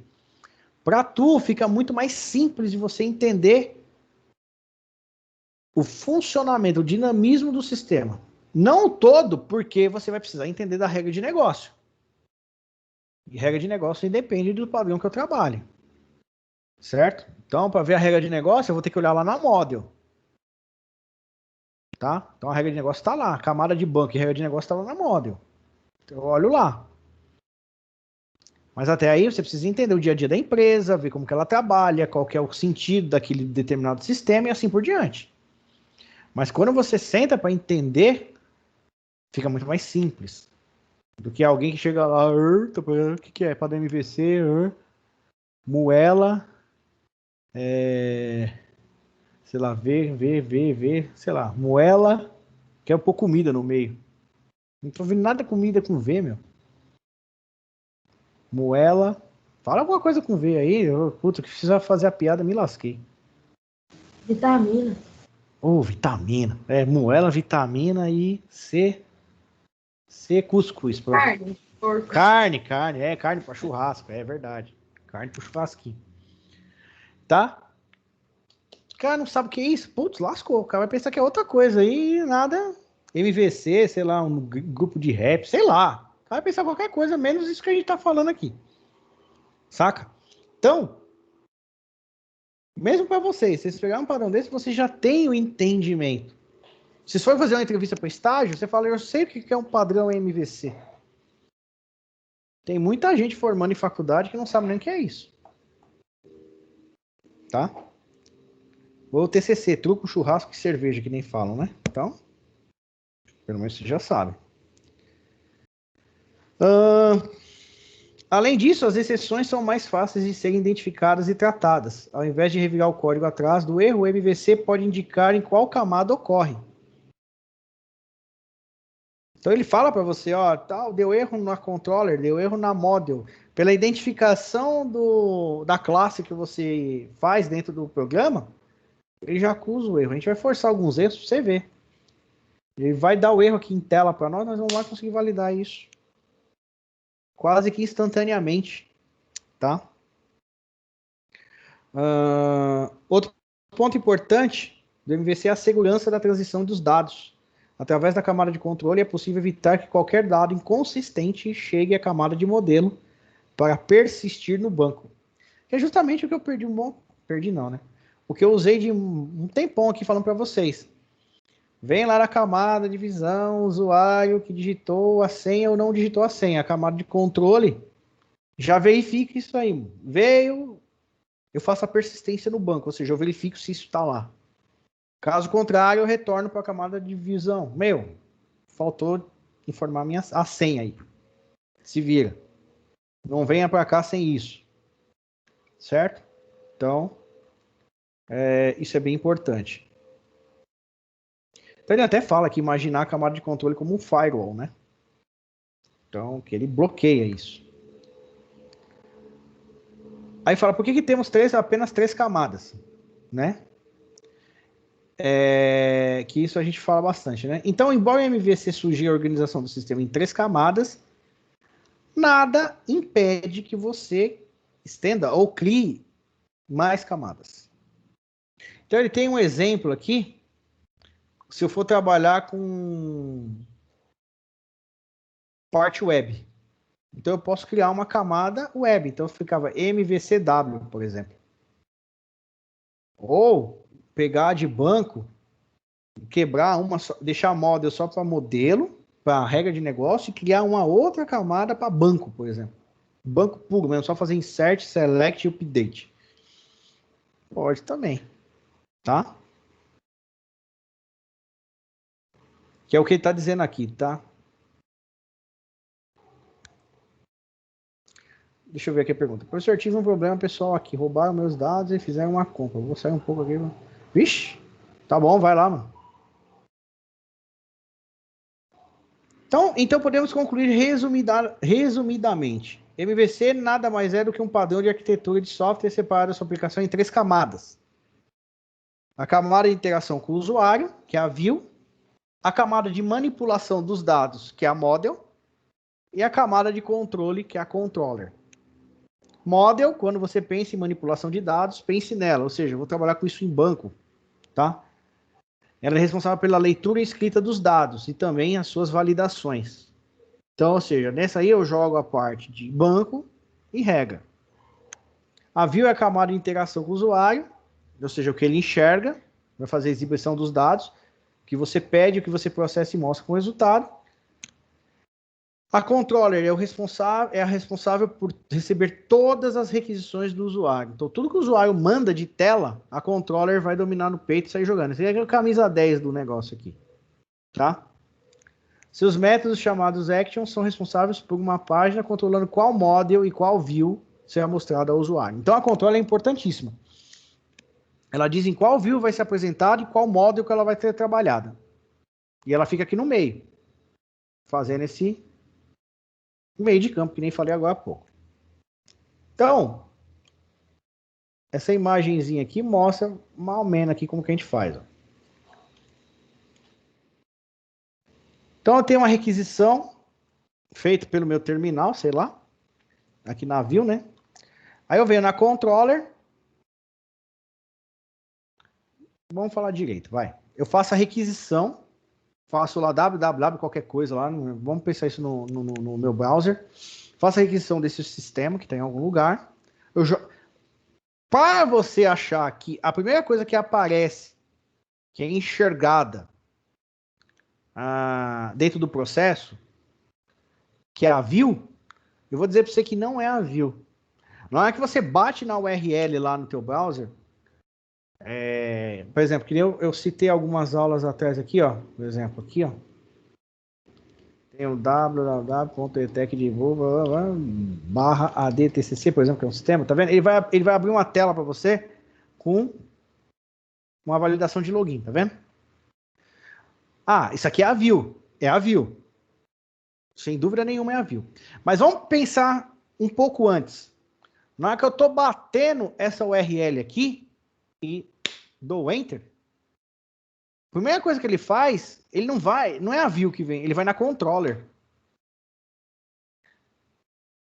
Para tu, fica muito mais simples de você entender o funcionamento, o dinamismo do sistema. Não todo, porque você vai precisar entender da regra de negócio. E regra de negócio independe do padrão que eu trabalho. Certo? Então, para ver a regra de negócio, eu vou ter que olhar lá na model. Tá? Então a regra de negócio está lá. A camada de banco e regra de negócio está lá na model. Então, eu olho lá. Mas até aí você precisa entender o dia a dia da empresa, ver como que ela trabalha, qual que é o sentido daquele determinado sistema e assim por diante. Mas quando você senta para entender, fica muito mais simples. Do que alguém que chega lá, o que é? Padrão MVC, moela, sei lá, V, sei lá, moela, quer pôr comida no meio. Não tô vendo nada comida com V, meu. Moela, fala alguma coisa com V aí, puta, que precisa fazer a piada, me lasquei. Vitamina. Vitamina. Moela, vitamina e C cuscuz. Carne. Porco. Carne para churrasco, é verdade. Carne pro churrasquinho. Tá? O cara não sabe o que é isso? Putz, lascou. O cara vai pensar que é outra coisa aí, nada. MVC, sei lá, um grupo de rap, sei lá. O cara vai pensar qualquer coisa, menos isso que a gente tá falando aqui. Saca? Então, mesmo para vocês pegarem um padrão desse, você já tem o entendimento. Se for fazer uma entrevista para estágio, você fala, eu sei o que é um padrão MVC. Tem muita gente formando em faculdade que não sabe nem o que é isso. Tá? Ou TCC, truco, churrasco e cerveja, que nem falam, né? Então, pelo menos você já sabe. Além disso, as exceções são mais fáceis de serem identificadas e tratadas. Ao invés de revirar o código atrás do erro, o MVC pode indicar em qual camada ocorre. Então ele fala para você, deu erro na controller, deu erro na model. Pela identificação da classe que você faz dentro do programa, ele já acusa o erro. A gente vai forçar alguns erros para você ver. Ele vai dar o erro aqui em tela para nós vamos lá conseguir validar isso. Quase que instantaneamente. Tá? Outro ponto importante do MVC é a segurança da transição dos dados. Através da camada de controle é possível evitar que qualquer dado inconsistente chegue à camada de modelo para persistir no banco. Que é justamente o que eu perdi Perdi não, né? O que eu usei de um tempão aqui falando para vocês. Vem lá na camada de visão, usuário que digitou a senha ou não digitou a senha. A camada de controle já verifica isso aí. Veio, eu faço a persistência no banco, ou seja, eu verifico se isso está lá. Caso contrário, eu retorno para a camada de visão. Faltou informar a senha aí. Se vira. Não venha para cá sem isso. Certo? Então, isso é bem importante. Então, ele até fala que imaginar a camada de controle como um firewall, né? Então, que ele bloqueia isso. Aí fala, por que temos apenas 3 camadas? Né? Que isso a gente fala bastante, né? Então, embora o MVC sugira a organização do sistema em 3 camadas, nada impede que você estenda ou crie mais camadas. Então, ele tem um exemplo aqui. Se eu for trabalhar com parte web, então eu posso criar uma camada web. Então, eu ficava MVCW, por exemplo. Ou pegar de banco, quebrar deixar model só para modelo, para regra de negócio, e criar uma outra camada para banco, por exemplo. Banco puro mesmo, só fazer insert, select e update. Pode também, tá? Que é o que ele está dizendo aqui, tá? Deixa eu ver aqui a pergunta. Professor, tive um problema pessoal aqui. Roubaram meus dados e fizeram uma compra. Vou sair um pouco aqui. Vixe! Tá bom, vai lá, mano. Então podemos concluir resumidamente. MVC nada mais é do que um padrão de arquitetura de software separado da sua aplicação em 3 camadas. A camada de interação com o usuário, que é a view. A camada de manipulação dos dados, que é a model. E a camada de controle, que é a controller. Model, quando você pensa em manipulação de dados, pense nela. Ou seja, eu vou trabalhar com isso em banco, tá? Ela é responsável pela leitura e escrita dos dados e também as suas validações. Então, ou seja, nessa aí eu jogo a parte de banco e regra. A view é a camada de interação com o usuário, ou seja, o que ele enxerga, vai fazer a exibição dos dados, o que você pede, o que você processa e mostra com o resultado. A controller é a responsável por receber todas as requisições do usuário. Então, tudo que o usuário manda de tela, a controller vai dominar no peito e sair jogando. Essa é a camisa 10 do negócio aqui. Tá? Seus métodos chamados actions são responsáveis por uma página controlando qual model e qual view será mostrado ao usuário. Então, a controller é importantíssima. Ela diz em qual view vai ser apresentada e qual model que ela vai ser trabalhada. E ela fica aqui no meio, fazendo esse meio de campo, que nem falei agora há pouco. Então, essa imagenzinha aqui mostra mais ou menos aqui como que a gente faz. Ó. Então, eu tenho uma requisição feita pelo meu terminal, sei lá, aqui na view, né? Aí eu venho na controller. Vamos falar direito, vai. Eu faço a requisição, faço lá www, qualquer coisa lá, vamos pensar isso no meu browser. Faço a requisição desse sistema que está em algum lugar. Para você achar que a primeira coisa que aparece, que é enxergada dentro do processo, que é a view, eu vou dizer para você que não é a view. Na hora que você bate na URL lá no teu browser, por exemplo, que eu citei algumas aulas atrás aqui, ó, por exemplo, aqui, ó, tem o www.etecdesenvolva/adtcc, por exemplo, que é um sistema, tá vendo? Ele vai abrir uma tela para você com uma validação de login, tá vendo? Isso aqui é a view, sem dúvida nenhuma é a view. Mas vamos pensar um pouco antes. Na hora que eu tô batendo essa URL aqui e dou Enter, a primeira coisa que ele faz, ele não é a view que vem, ele vai na controller.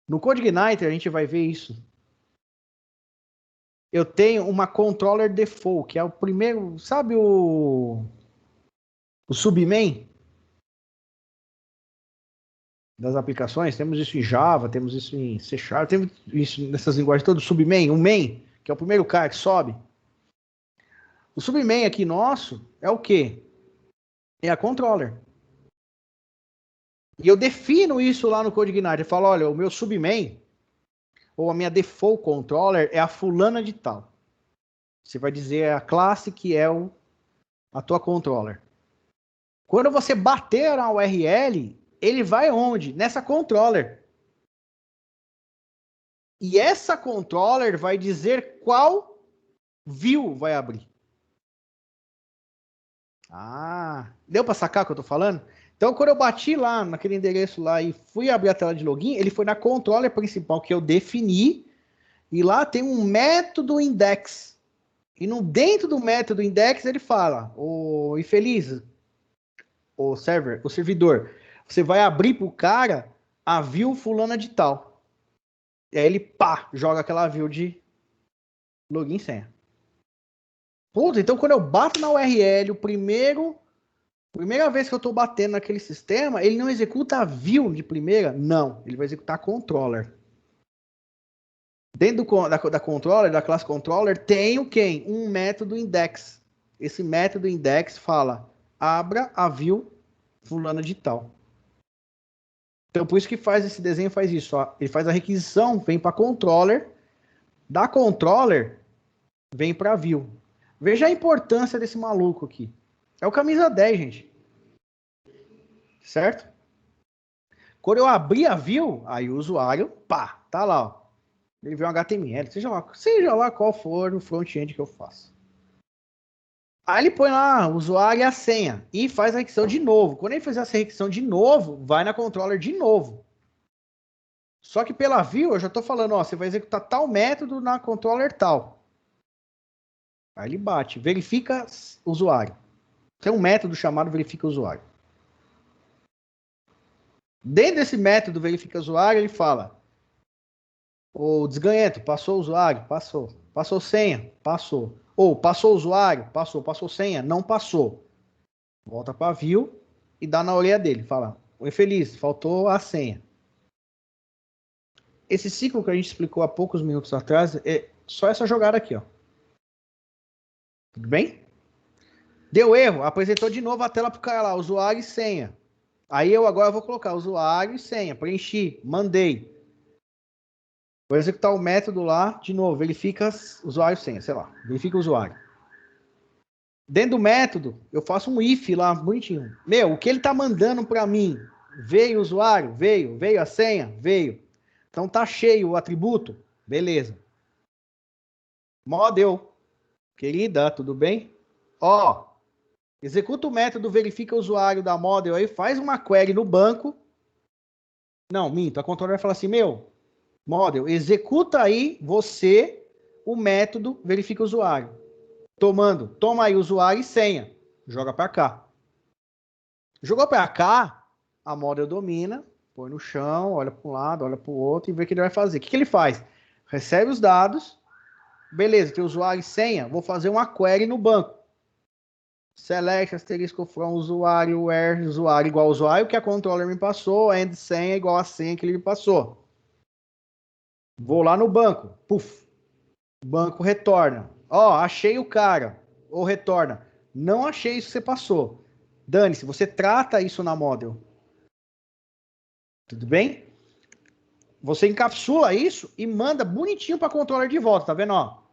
No CodeIgniter a gente vai ver isso. Eu tenho uma controller default, que é o primeiro, sabe o submain das aplicações? Temos isso em Java, temos isso em C#, temos isso nessas linguagens todas, submain, o main, que é o primeiro cara que sobe. O submain aqui nosso é o quê? É a controller. E eu defino isso lá no CodeIgniter. Eu falo, olha, o meu submain, ou a minha default controller, é a fulana de tal. Você vai dizer a classe que é a tua controller. Quando você bater na URL, ele vai onde? Nessa controller. E essa controller vai dizer qual view vai abrir. Deu para sacar o que eu tô falando? Então, quando eu bati lá naquele endereço lá e fui abrir a tela de login, ele foi na controller principal que eu defini, e lá tem um método index. E dentro do método index ele fala, o infeliz, o servidor, você vai abrir pro cara a view fulana de tal. E aí ele, joga aquela view de login e senha. Puta, então quando eu bato na URL, primeira vez que eu estou batendo naquele sistema, ele não executa a view de primeira, não. Ele vai executar a controller. Dentro da controller, da classe controller, tem o quê? Um método index. Esse método index fala, abra a view fulana de tal. Então, por isso que esse desenho faz isso. Ó. Ele faz a requisição, vem para a controller. Da controller, vem para view. Veja a importância desse maluco aqui. É o camisa 10, gente. Certo? Quando eu abrir a view, aí o usuário, pá, tá lá, ó. Ele vê um HTML, seja lá qual for o front-end que eu faço. Aí ele põe lá o usuário e a senha e faz a requisição de novo. Quando ele fizer essa requisição de novo, vai na controller de novo. Só que pela view, eu já estou falando, ó, você vai executar tal método na controller tal. Aí ele bate, verifica o usuário. Tem um método chamado verifica usuário. Dentro desse método verifica usuário, ele fala: o desganhento, passou o usuário? Passou. Passou senha? Passou. Ou passou o usuário? Passou. Passou senha? Não passou. Volta para view e dá na orelha dele. Fala: o infeliz, faltou a senha. Esse ciclo que a gente explicou há poucos minutos atrás é só essa jogada aqui, ó. Tudo bem? Deu erro, apresentou de novo a tela para o cara lá, usuário e senha. Aí eu agora vou colocar usuário e senha, preenchi, mandei. Vou executar o método lá, de novo, verifica usuário e senha, sei lá, verifica o usuário. Dentro do método, eu faço um if lá, bonitinho. Meu, o que ele tá mandando para mim? Veio o usuário? Veio. Veio a senha? Veio. Então tá cheio o atributo? Beleza. Model. Querida, tudo bem? Ó, executa o método, verifica o usuário da model aí, faz uma query no banco. Não, minto, a controller vai falar assim, meu, model, executa aí você o método, verifica o usuário. Toma aí usuário e senha. Joga para cá. Jogou para cá, a model domina, põe no chão, olha para um lado, olha para o outro e vê o que ele vai fazer. O que ele faz? Recebe os dados, beleza, tem usuário e senha, vou fazer uma query no banco. Select, asterisco from, usuário, where, usuário igual ao usuário que a controller me passou, end senha igual a senha que ele me passou. Vou lá no banco, puf, o banco retorna. Ó, achei o cara, ou retorna. Não achei isso que você passou. Dane-se, você trata isso na model. Tudo bem? Você encapsula isso e manda bonitinho para a controller de volta, tá vendo? Ó,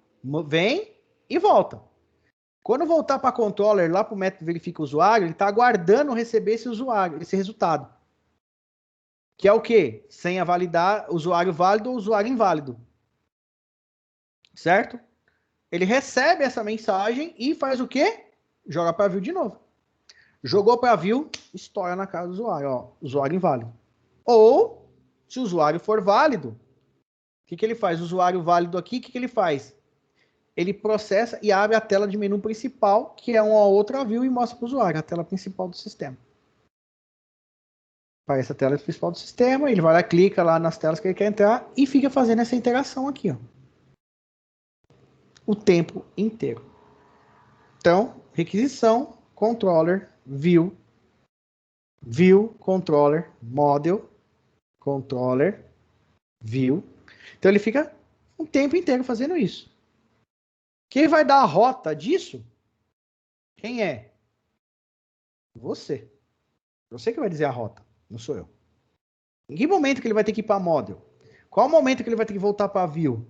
vem e volta. Quando voltar para a controller, lá para o método verifica o usuário, ele está aguardando receber esse usuário, esse resultado. Que é o quê? Senha validar, usuário válido ou usuário inválido. Certo? Ele recebe essa mensagem e faz o quê? Joga para view de novo. Jogou para view, estoura na cara do usuário. Ó, usuário inválido. Ou, se o usuário for válido, o que ele faz? O usuário válido aqui, o que ele faz? Ele processa e abre a tela de menu principal, que é uma outra view, e mostra para o usuário, a tela principal do sistema. Aparece a tela principal do sistema, ele vai lá, clica lá nas telas que ele quer entrar e fica fazendo essa interação aqui, ó. O tempo inteiro. Então, requisição, controller, view, controller, model, controller, view. Então, ele fica o tempo inteiro fazendo isso. Quem vai dar a rota disso? Quem é? Você. Você que vai dizer a rota, não sou eu. Em que momento que ele vai ter que ir para model? Qual o momento que ele vai ter que voltar para view?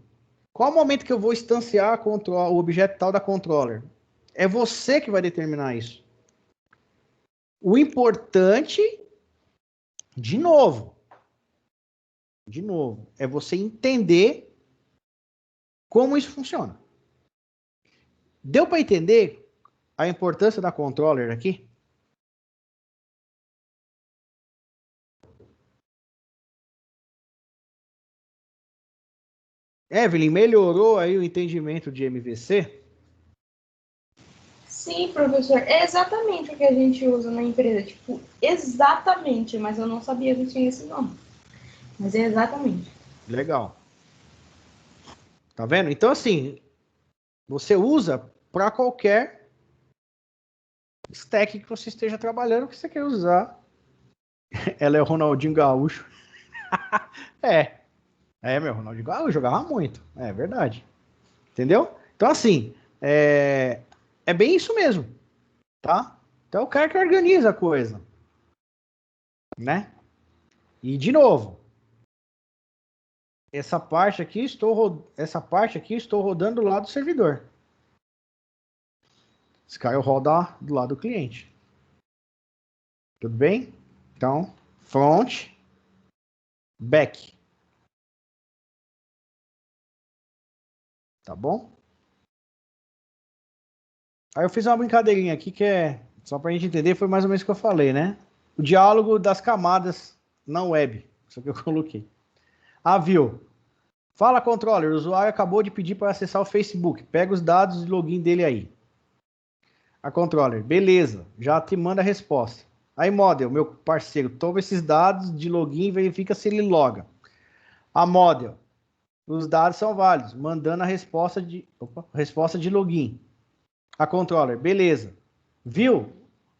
Qual o momento que eu vou instanciar o objeto tal da controller? É você que vai determinar isso. O importante, de novo, é você entender como isso funciona. Deu para entender a importância da controller aqui? Evelyn, melhorou aí o entendimento de MVC? Sim, professor, é exatamente o que a gente usa na empresa. Tipo, exatamente, mas eu não sabia que tinha esse nome. Mas é exatamente. Legal. Tá vendo? Então, assim, você usa para qualquer stack que você esteja trabalhando, que você quer usar. Ela é o Ronaldinho Gaúcho. Meu, Ronaldinho Gaúcho jogava muito. É verdade. Entendeu? Então, assim, é bem isso mesmo. Tá? Então, é o cara que organiza a coisa. Né? E, de novo, essa parte aqui estou rodando lá do servidor. Esse cara roda do lado do cliente. Tudo bem? Então, front, back. Tá bom? Aí eu fiz uma brincadeirinha aqui que é, só pra gente entender, foi mais ou menos o que eu falei, né? O diálogo das camadas na web. Isso que eu coloquei. View. Fala, controller. O usuário acabou de pedir para acessar o Facebook. Pega os dados de login dele aí. A controller. Beleza. Já te manda a resposta. Aí, model, meu parceiro, toma esses dados de login e verifica se ele loga. A model. Os dados são válidos. Mandando a resposta de login. A controller. Beleza. View.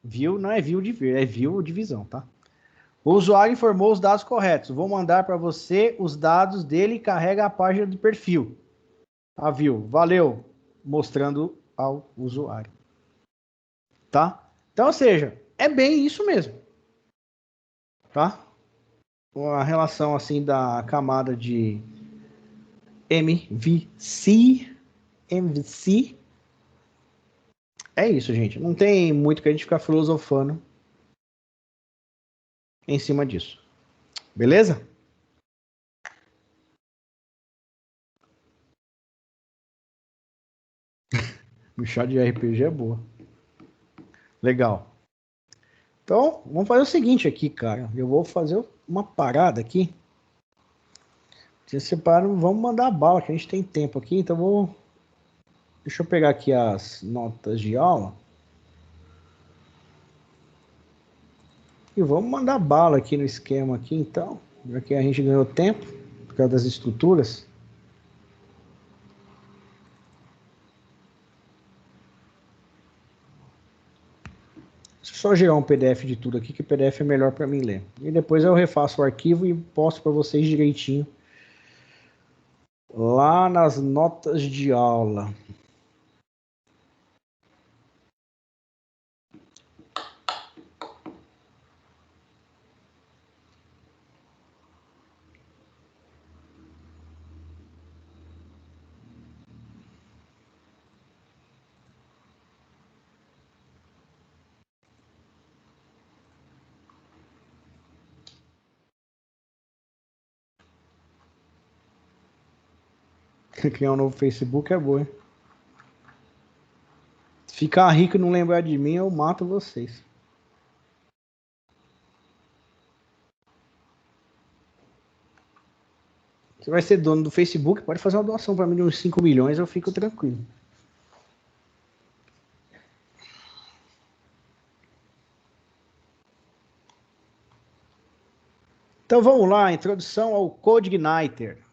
View não é view de ver, é view de visão, tá? O usuário informou os dados corretos. Vou mandar para você os dados dele e carrega a página do perfil. View. Valeu. Mostrando ao usuário. Tá? Então, ou seja, é bem isso mesmo. Tá? A relação assim da camada de MVC. É isso, gente. Não tem muito que a gente ficar filosofando em cima disso. Beleza? O chá de RPG é boa. Legal. Então, vamos fazer o seguinte aqui, cara. Eu vou fazer uma parada aqui. Vocês separam, vamos mandar bala, que a gente tem tempo aqui. Então, deixa eu pegar aqui as notas de aula. E vamos mandar bala aqui no esquema aqui, então. Já que a gente ganhou tempo, por causa das estruturas. Só gerar um PDF de tudo aqui, que o PDF é melhor para mim ler. E depois eu refaço o arquivo e posto para vocês direitinho lá nas notas de aula. Criar um novo Facebook é bom, hein? Se ficar rico e não lembrar de mim, eu mato vocês. Você vai ser dono do Facebook, pode fazer uma doação para mim de uns 5 milhões, eu fico tranquilo. Então vamos lá, introdução ao CodeIgniter.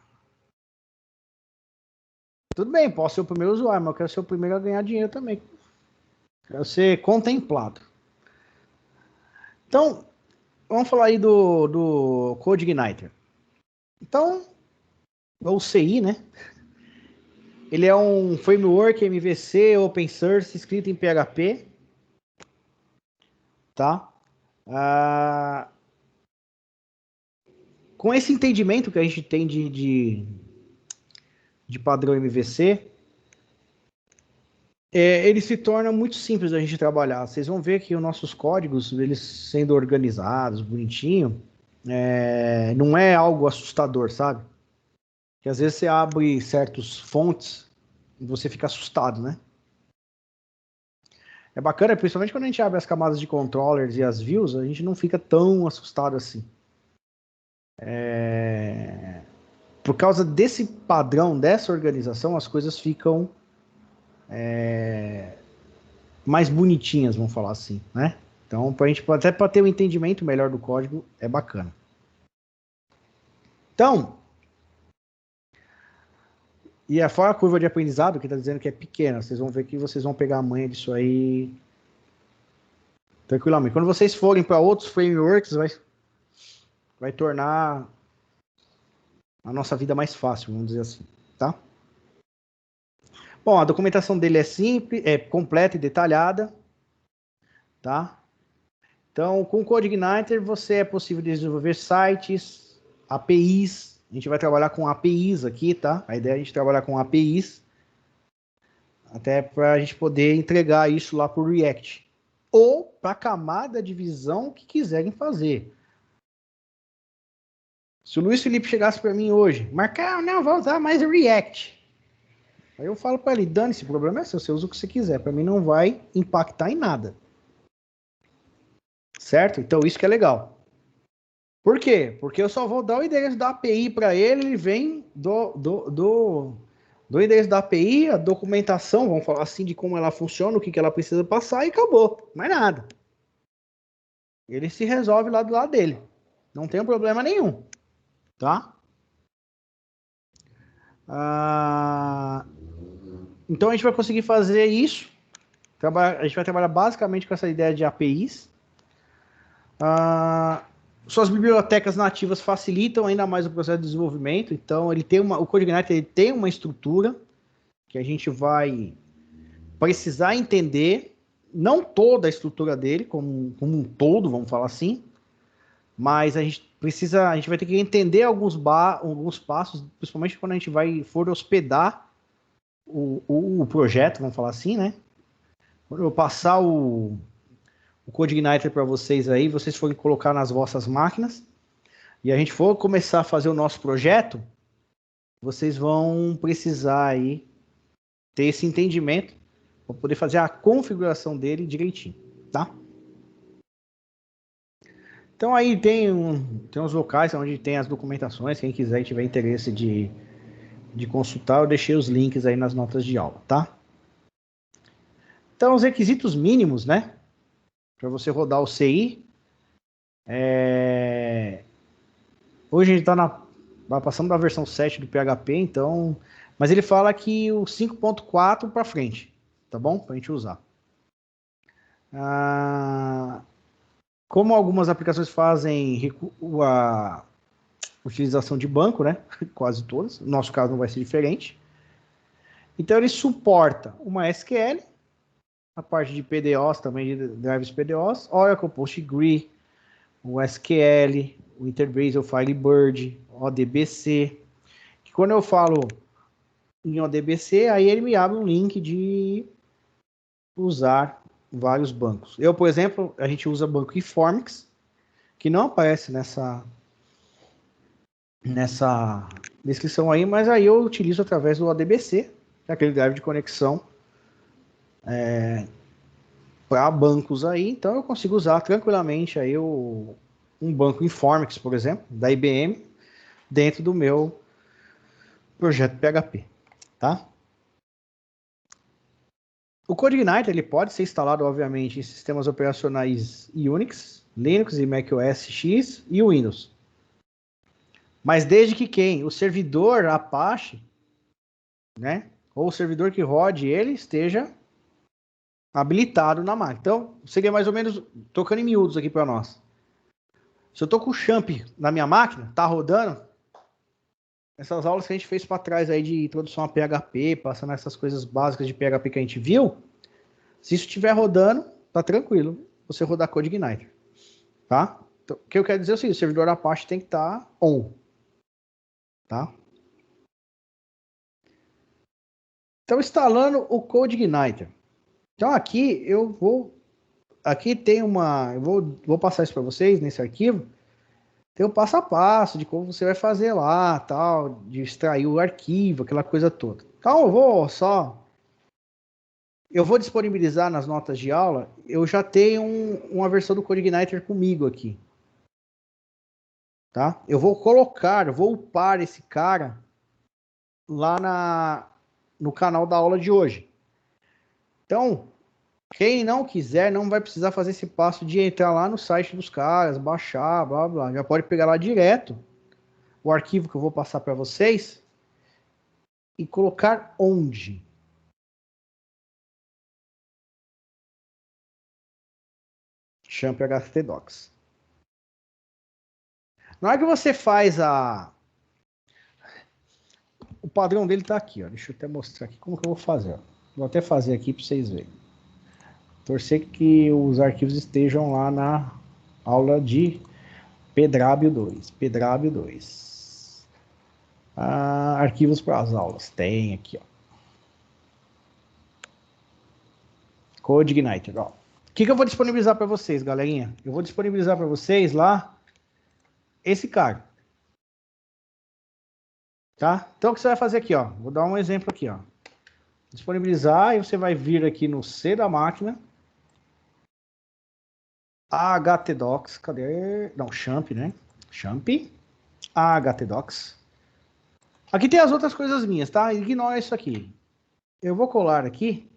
Tudo bem, posso ser o primeiro usuário, mas eu quero ser o primeiro a ganhar dinheiro também. Quero ser contemplado. Então, vamos falar aí do CodeIgniter. Então, o CI, né? Ele é um framework MVC open source escrito em PHP. Tá? Com esse entendimento que a gente tem de padrão MVC, ele se torna muito simples da gente trabalhar. Vocês vão ver que os nossos códigos, eles sendo organizados, bonitinho, não é algo assustador, sabe? Que às vezes você abre certos fontes e você fica assustado, né? É bacana, principalmente quando a gente abre as camadas de controllers e as views, a gente não fica tão assustado assim. Por causa desse padrão, dessa organização, as coisas ficam mais bonitinhas, vamos falar assim, né? Então, pra gente, até para ter um entendimento melhor do código, é bacana. Então, e fora a curva de aprendizado, que está dizendo que é pequena, vocês vão ver que vocês vão pegar a manha disso aí tranquilamente. Quando vocês forem para outros frameworks, vai tornar a nossa vida mais fácil, vamos dizer assim, tá? Bom, a documentação dele é simples, é completa e detalhada, tá? Então, com o CodeIgniter, é possível desenvolver sites, APIs. A gente vai trabalhar com APIs aqui, tá? A ideia é a gente trabalhar com APIs. Até para a gente poder entregar isso lá por React. Ou para a camada de visão que quiserem fazer. Se o Luiz Felipe chegasse para mim hoje, Marcão, não, vou usar mais o React. Aí eu falo para ele, dane-se, o problema é seu, você usa o que você quiser. Para mim não vai impactar em nada. Certo? Então isso que é legal. Por quê? Porque eu só vou dar o endereço da API para ele, ele vem do endereço da API, a documentação, vamos falar assim, de como ela funciona, o que ela precisa passar e acabou. Mais nada. Ele se resolve lá do lado dele. Não tem problema nenhum. Tá? Então a gente vai conseguir fazer isso. A gente vai trabalhar basicamente com essa ideia de APIs. Suas bibliotecas nativas facilitam ainda mais o processo de desenvolvimento. Então o CodeIgniter ele tem uma estrutura que a gente vai precisar entender, não toda a estrutura dele, como um todo, vamos falar assim, mas a gente vai ter que entender alguns passos, principalmente quando a gente for hospedar o projeto, vamos falar assim, né? Quando eu passar o CodeIgniter para vocês aí, vocês forem colocar nas vossas máquinas, e a gente for começar a fazer o nosso projeto, vocês vão precisar aí ter esse entendimento para poder fazer a configuração dele direitinho, tá? Então aí tem uns locais onde tem as documentações, quem quiser e tiver interesse de consultar, eu deixei os links aí nas notas de aula, tá? Então os requisitos mínimos, né? Para você rodar o CI, hoje a gente vai passando da versão 7 do PHP, então, mas ele fala que o 5.4 para frente, tá bom? Para a gente usar. Como algumas aplicações fazem a utilização de banco, né? Quase todas. No nosso caso não vai ser diferente. Então ele suporta uma SQL, a parte de PDOs também, de drives PDOs, Oracle, PostgreSQL, o SQL, o Interbase, o Firebird, ODBC. Que quando eu falo em ODBC, aí ele me abre um link de usar vários bancos. Eu, por exemplo, a gente usa banco Informix, que não aparece nessa descrição aí, mas aí eu utilizo através do ODBC, aquele drive de conexão para bancos aí, então eu consigo usar tranquilamente aí um banco Informix, por exemplo, da IBM, dentro do meu projeto PHP, tá? O CodeIgniter ele pode ser instalado, obviamente, em sistemas operacionais Unix, Linux e macOS X e Windows. Mas desde que o servidor Apache, né, ou o servidor que rode ele esteja habilitado na máquina. Então, seria mais ou menos, tocando em miúdos aqui para nós. Se eu tô com o Champ na minha máquina, tá rodando, essas aulas que a gente fez para trás aí de introdução a PHP, passando essas coisas básicas de PHP que a gente viu, se isso estiver rodando, tá tranquilo, você rodar CodeIgniter, tá? Então, o que eu quero dizer é o seguinte, o servidor Apache tem que estar on, tá? Então, instalando o CodeIgniter. Então, aqui tem eu vou passar isso para vocês nesse arquivo. Tem o passo a passo de como você vai fazer lá, tal, de extrair o arquivo, aquela coisa toda. Então, eu vou disponibilizar nas notas de aula, eu já tenho uma versão do CodeIgniter comigo aqui. Tá? Eu vou upar esse cara lá no canal da aula de hoje. Então, quem não quiser, não vai precisar fazer esse passo de entrar lá no site dos caras, baixar, blá, blá. Já pode pegar lá direto o arquivo que eu vou passar para vocês e colocar onde? Champ htdocs. Na hora que você faz o padrão dele está aqui, ó. Deixa eu até mostrar aqui como que eu vou fazer. Ó. Vou até fazer aqui para vocês verem. Torcer que os arquivos estejam lá na aula de Pedrábio 2. Pedrábio 2. Arquivos para as aulas. Tem aqui, ó. CodeIgniter, ó. O que eu vou disponibilizar para vocês, galerinha? Eu vou disponibilizar para vocês lá esse cara. Tá? Então, o que você vai fazer aqui, ó? Vou dar um exemplo aqui, ó. Disponibilizar, e você vai vir aqui no C da máquina. htdocs, cadê? Não, champ, né? Champ. htdocs. Aqui tem as outras coisas minhas, tá? Ignora isso aqui. Eu vou colar aqui.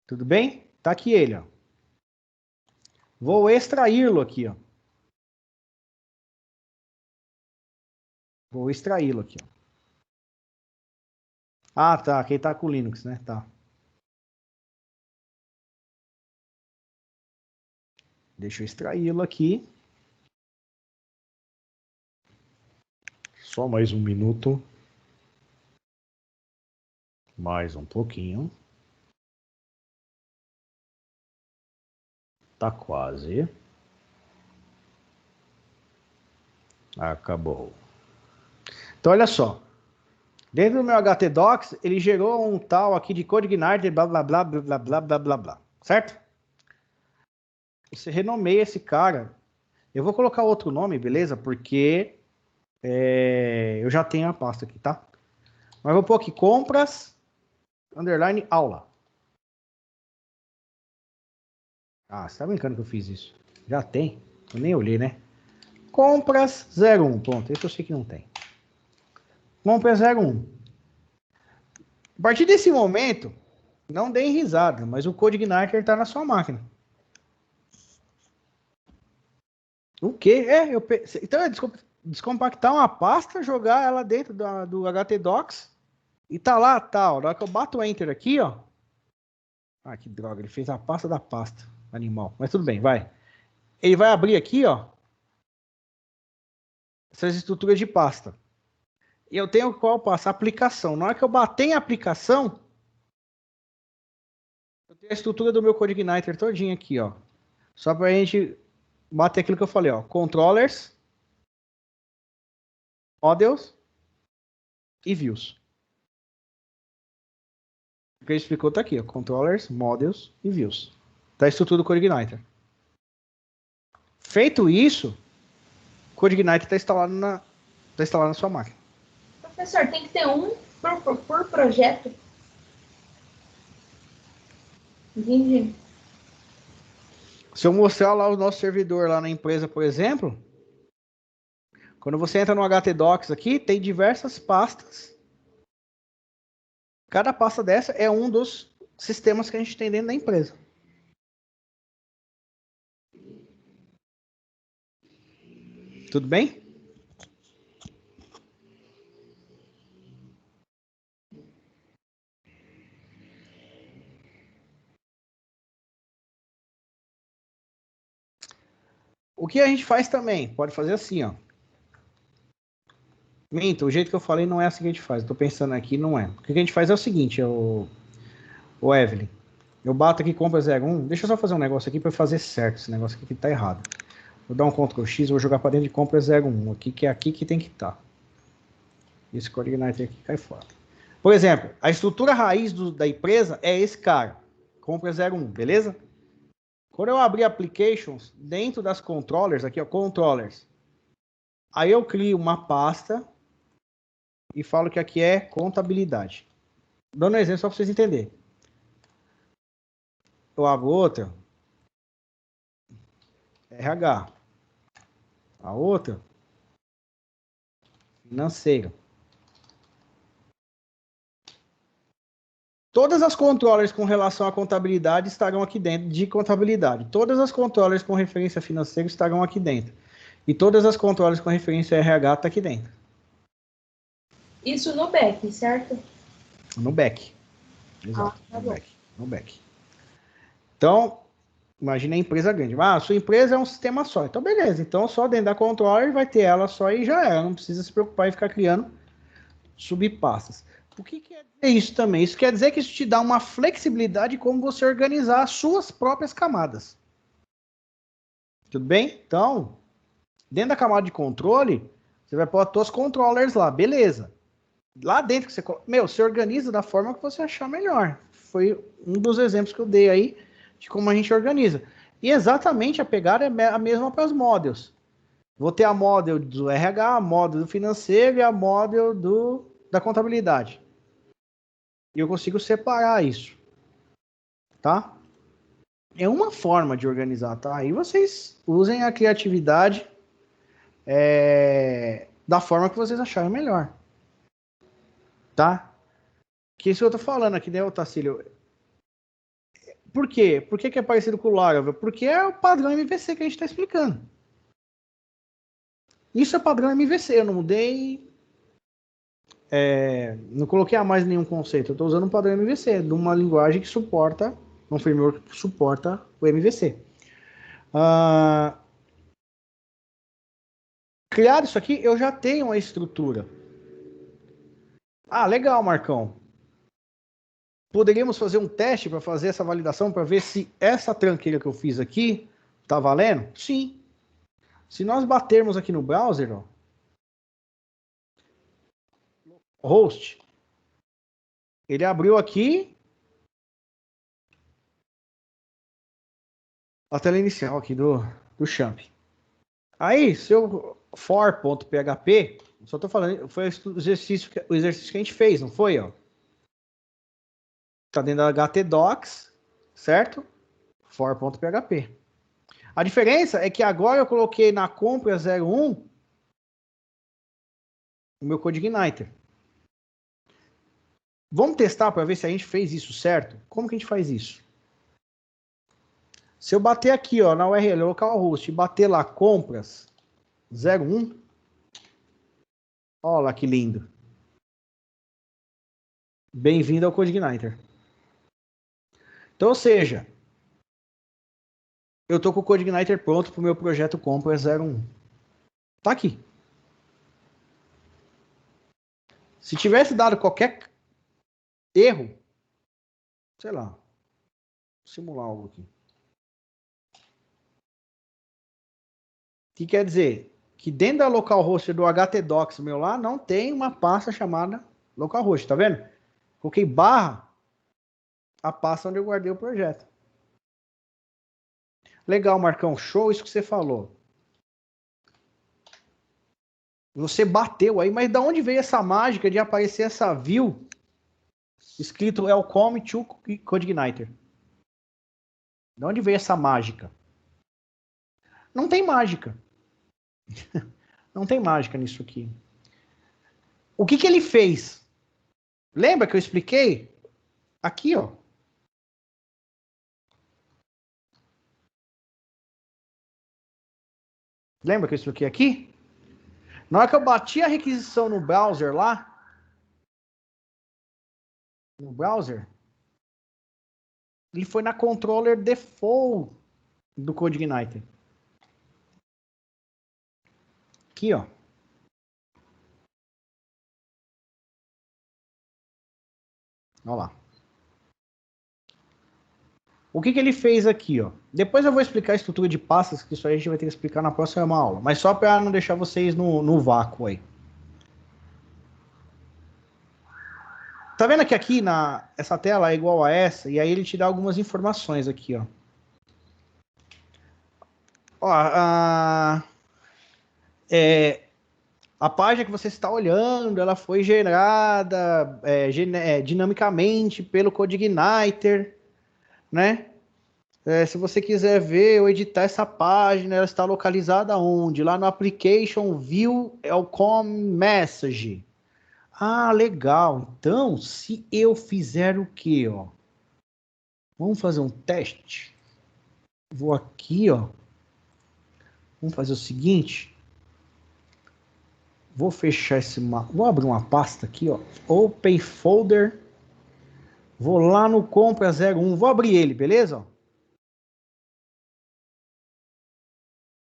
Tudo bem? Tá aqui ele, ó. Vou extraí-lo aqui, ó. Vou extraí-lo aqui, ó. Ah, tá. Aqui tá com Linux, né? Tá. Deixa eu extraí-lo aqui. Só mais um minuto. Mais um pouquinho. Tá quase. Acabou. Então, olha só. Dentro do meu htdocs, ele gerou um tal aqui de CodeIgniter, blá, blá, blá, blá, blá, blá, blá, blá, blá. Certo? Você renomeia esse cara. Eu vou colocar outro nome, beleza? Porque eu já tenho a pasta aqui, tá? Mas vou pôr aqui compras, underline, aula. Ah, você tá brincando que eu fiz isso? Já tem. Eu nem olhei, né? Compras 01. Pronto, esse eu sei que não tem. Compras 01. A partir desse momento, não deem risada, mas o CodeIgniter está na sua máquina. O quê? Então é descompactar uma pasta, jogar ela dentro do htdocs e tá lá, tal. Na hora que eu bato o Enter aqui, ó. Ah, que droga, ele fez a pasta da pasta. Animal. Mas tudo bem, vai. Ele vai abrir aqui, ó. Essas estruturas de pasta. E eu tenho qual pasta? Aplicação. Na hora que eu bater em aplicação, eu tenho a estrutura do meu CodeIgniter todinho aqui, ó. Só pra gente bater aquilo que eu falei, ó. Controllers, models e views. O que ele explicou tá aqui, ó. Controllers, models e views. Tá a estrutura do CodeIgniter. Feito isso, o CodeIgniter está instalado na sua máquina. Professor, tem que ter um por projeto? Entendi. Se eu mostrar lá o nosso servidor lá na empresa, por exemplo, quando você entra no htdocs aqui, tem diversas pastas. Cada pasta dessa é um dos sistemas que a gente tem dentro da empresa. Tudo bem? O que a gente faz também? Pode fazer assim, ó. Minto, o jeito que eu falei não é assim que a gente faz. Estou pensando aqui, não é. O que a gente faz é o seguinte, o Evelyn. Eu bato aqui, compra 01. Deixa eu só fazer um negócio aqui para fazer certo. Esse negócio aqui tá errado. Vou dar um Ctrl X, vou jogar para dentro de compra 01. Aqui, que é aqui que tem que estar. Esse CodeIgniter aqui cai fora. Por exemplo, a estrutura raiz da empresa é esse cara. Compra 01, beleza? Quando eu abrir applications, dentro das controllers, aqui ó, controllers. Aí eu crio uma pasta e falo que aqui é contabilidade. Dando um exemplo só para vocês entenderem. Eu abro outra. RH. A outra. Financeira. Todas as controllers com relação à contabilidade estarão aqui dentro de contabilidade. Todas as controllers com referência financeira estarão aqui dentro. E todas as controllers com referência a RH estão aqui dentro. Isso no back, certo? No back. Exato. Tá no back. Então, imagine a empresa grande. Ah, a sua empresa é um sistema só. Então, beleza. Então, só dentro da controller vai ter ela só e já era. Não precisa se preocupar em ficar criando subpastas. O que quer dizer isso também? Isso quer dizer que isso te dá uma flexibilidade como você organizar as suas próprias camadas. Tudo bem? Então, dentro da camada de controle, você vai pôr as suas controllers lá, beleza. Lá dentro que você organiza da forma que você achar melhor. foi um dos exemplos que eu dei aí de como a gente organiza. E exatamente a pegada é a mesma para os models. Vou ter a model do RH, a model do financeiro e a model da contabilidade. E eu consigo separar isso. Tá? É uma forma de organizar, tá? Aí vocês usem a criatividade da forma que vocês acharem melhor. Tá? Que isso que eu tô falando aqui, né, Otacílio? Por quê? Por que é parecido com o Laravel? Porque é o padrão MVC que a gente está explicando. Isso é padrão MVC, eu não mudei, não coloquei a mais nenhum conceito, eu estou usando um padrão MVC, de uma linguagem que suporta, um framework que suporta o MVC. Criado isso aqui, eu já tenho uma estrutura. Ah, legal, Marcão. Poderíamos fazer um teste para fazer essa validação, para ver se essa tranqueira que eu fiz aqui está valendo? Sim. Se nós batermos aqui no browser, ó, host, ele abriu aqui a tela inicial aqui do Champ. Aí, seu for.php, só estou falando, foi o exercício que a gente fez, não foi? Ó? Tá dentro da htdocs, certo? For.php. A diferença é que agora eu coloquei na compra 01 o meu CodeIgniter. Vamos testar para ver se a gente fez isso certo? Como que a gente faz isso? Se eu bater aqui, ó, na URL localhost e bater lá compras 01, olha lá que lindo. Bem-vindo ao CodeIgniter. Então, ou seja, eu estou com o CodeIgniter pronto para o meu projeto compras 01. Tá aqui. Se tivesse dado qualquer erro, sei lá, vou simular algo aqui. O que quer dizer? Que dentro da localhost do htdocs meu lá, não tem uma pasta chamada localhost, tá vendo? Coloquei barra a pasta onde eu guardei o projeto. Legal, Marcão, show isso que você falou. Você bateu aí, mas da onde veio essa mágica de aparecer essa view escrito Welcome to CodeIgniter? De onde veio essa mágica? Não tem mágica. Não tem mágica nisso aqui. O que ele fez? Lembra que eu expliquei? Aqui, ó. Lembra que eu expliquei aqui? Na hora que eu bati a requisição no browser lá, ele foi na controller default do CodeIgniter. Aqui, ó. Olha lá. O que ele fez aqui, ó? Depois eu vou explicar a estrutura de pastas, que isso aí a gente vai ter que explicar na próxima aula. Mas só para não deixar vocês no vácuo aí. Tá vendo que aqui essa tela é igual a essa? E aí ele te dá algumas informações aqui, ó. Ó, a página que você está olhando, ela foi gerada dinamicamente pelo CodeIgniter, né? Se você quiser ver ou editar essa página, ela está localizada onde? Lá no Application View Welcome Message. Ah, legal. Então, se eu fizer o quê, ó? Vamos fazer um teste. Vou aqui, ó. Vamos fazer o seguinte. Vou fechar vou abrir uma pasta aqui, ó. Open Folder. Vou lá no Compra 01. Vou abrir ele, beleza?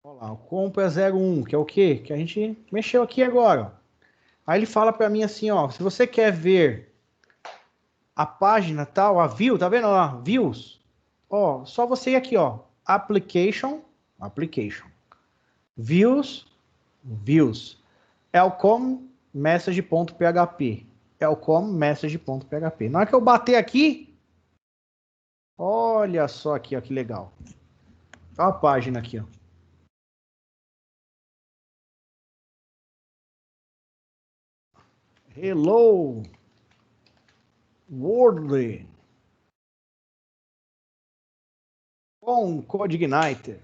Olha lá, o Compra 01, que é o quê? Que a gente mexeu aqui agora, ó. Aí ele fala para mim assim, ó, se você quer ver a página tal, a view, tá vendo lá, views? Ó, só você ir aqui, ó, application, views, welcome message.php, welcome message.php. Na hora que eu bater aqui, Olha só aqui, ó, que legal. Olha a página aqui, ó. Hello World com CodeIgniter.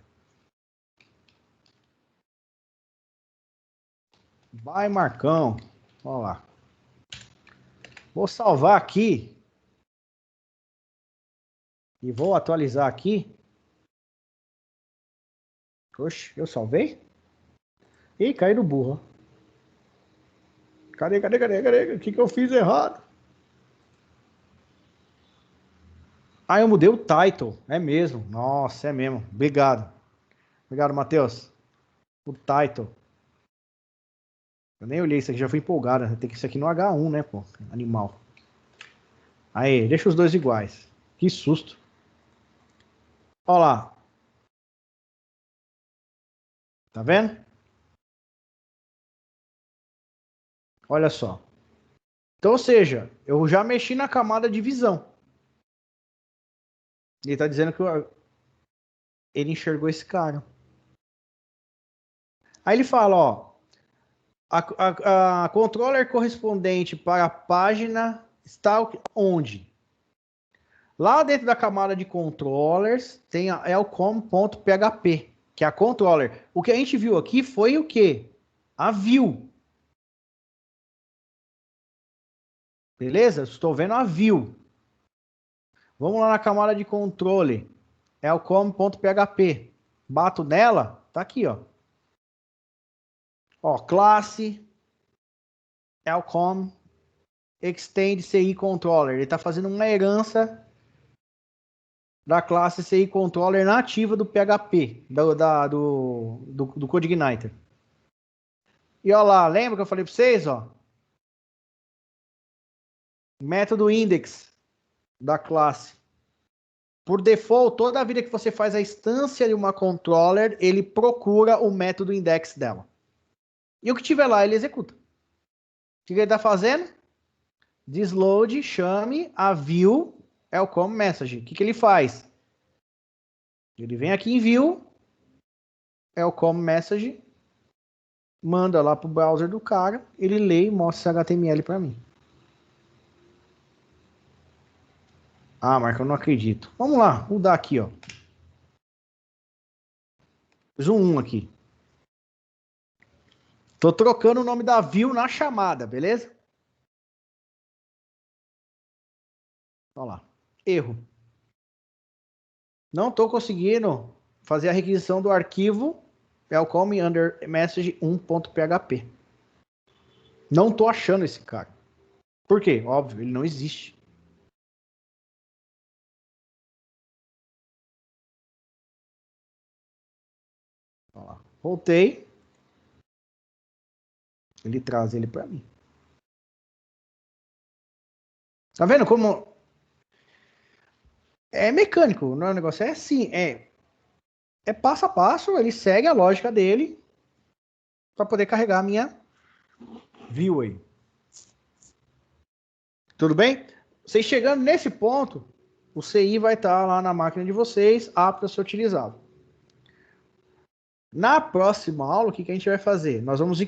Vai, Marcão. Olha lá. Vou salvar aqui. E vou atualizar aqui. Oxe, eu salvei? Ih, caí no burro. Cadê? O que eu fiz errado? Ah, eu mudei o title. É mesmo. Nossa, é mesmo. Obrigado. Obrigado, Matheus. O title. Eu nem olhei isso aqui, já fui empolgado. Tem que isso aqui no H1, né, pô? Animal. Aí, deixa os dois iguais. Que susto. Olha lá. Tá vendo? Olha só. Então, ou seja, eu já mexi na camada de visão. Ele tá dizendo que ele enxergou esse cara. Aí ele fala, ó. A controller correspondente para a página está onde? Lá dentro da camada de controllers tem a elcom.php, que é a controller. O que a gente viu aqui foi o quê? A view. Beleza? Estou vendo a view. Vamos lá na camada de controle. elcom.php. Bato nela, tá aqui, ó. Ó, classe elcom extend CI controller. Ele está fazendo uma herança da classe CI controller nativa do PHP, do CodeIgniter. E olha lá, lembra que eu falei para vocês, ó? Método index da classe. Por default, toda vida que você faz a instância de uma controller, ele procura o método index dela. E o que tiver lá, ele executa. O que ele está fazendo? Desload, chame a view elcom message. O que ele faz? Ele vem aqui em view elcom message, manda lá pro browser do cara, ele lê e mostra esse HTML para mim. Ah, Marco, eu não acredito. Vamos lá, mudar aqui, ó. Zoom 1 aqui. Tô trocando o nome da view na chamada, beleza? Olha lá. Erro. Não tô conseguindo fazer a requisição do arquivo elcom under message 1.php. Não tô achando esse cara. Por quê? Óbvio, ele não existe. Olha lá. Voltei. Ele traz ele para mim. Tá vendo como é mecânico, não é um negócio? É assim, é passo a passo, ele segue a lógica dele para poder carregar a minha view aí. Tudo bem? Vocês chegando nesse ponto, o CI vai estar lá na máquina de vocês, apto a ser utilizado. Na próxima aula, o que a gente vai fazer? Nós vamos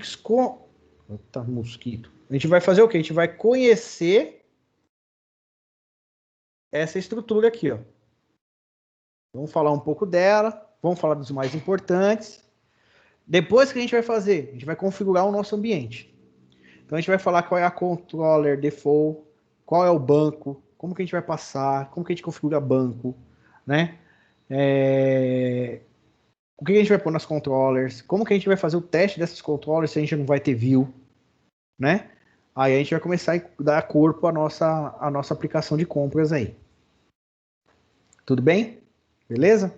Tá mosquito. A gente vai fazer o quê? A gente vai conhecer essa estrutura aqui, ó. Vamos falar um pouco dela, vamos falar dos mais importantes. Depois, o que a gente vai fazer? A gente vai configurar o nosso ambiente. Então, a gente vai falar qual é a controller default, qual é o banco, como que a gente vai passar, como que a gente configura banco, né? O que a gente vai pôr nas controllers, como que a gente vai fazer o teste dessas controllers se a gente não vai ter view, né? Aí a gente vai começar a dar corpo à nossa aplicação de compras aí. Tudo bem? Beleza?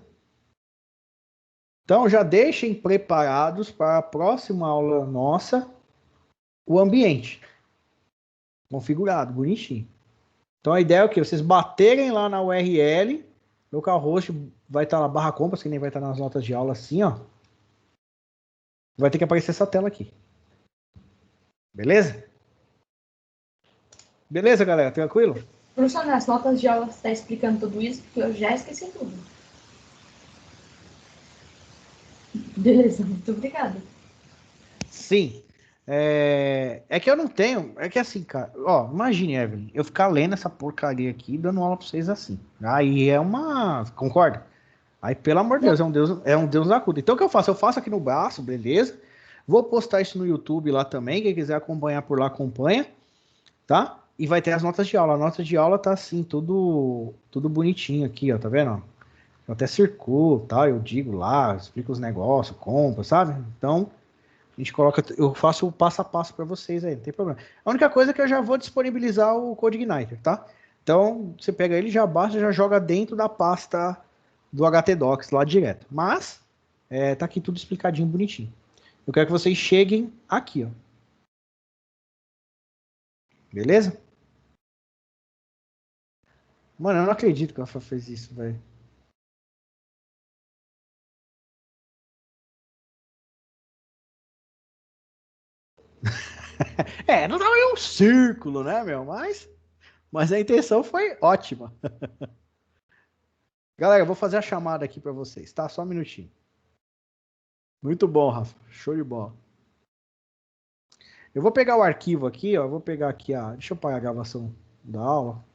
Então, já deixem preparados para a próxima aula nossa o ambiente configurado, bonitinho. Então, a ideia é o quê? Vocês baterem lá na URL, localhost vai estar lá, /compras, que nem vai estar nas notas de aula assim, ó. Vai ter que aparecer essa tela aqui. Beleza? Beleza, galera? Tranquilo? Professor, nas notas de aula você está explicando tudo isso, porque eu já esqueci tudo. Beleza, muito obrigada. Sim. É que eu não tenho. É que assim, cara. Ó, imagine, Evelyn, eu ficar lendo essa porcaria aqui, dando aula pra vocês assim. Aí é uma. Concorda? Aí, pelo amor de Deus, é um Deus da cuda. Então, o que eu faço? Eu faço aqui no braço, beleza? Vou postar isso no YouTube lá também. Quem quiser acompanhar por lá, acompanha, tá? E vai ter as notas de aula. A nota de aula tá assim, tudo bonitinho aqui, ó, tá vendo? Eu até circulo, tá? Eu digo lá, explico os negócios, compra, sabe? Então, a gente coloca, eu faço o passo a passo para vocês aí, não tem problema. A única coisa é que eu já vou disponibilizar o CodeIgniter, tá? Então, você pega ele, já baixa, já joga dentro da pasta do HTDocs lá direto. Mas, tá aqui tudo explicadinho, bonitinho. Eu quero que vocês cheguem aqui, ó. Beleza? Mano, eu não acredito que a Rafa fez isso, velho. Não tava em um círculo, né, meu? Mas a intenção foi ótima. Galera, eu vou fazer a chamada aqui para vocês, tá? Só um minutinho. Muito bom, Rafa. Show de bola. Eu vou pegar o arquivo aqui, ó. Vou pegar aqui a. Deixa eu pagar a gravação da aula.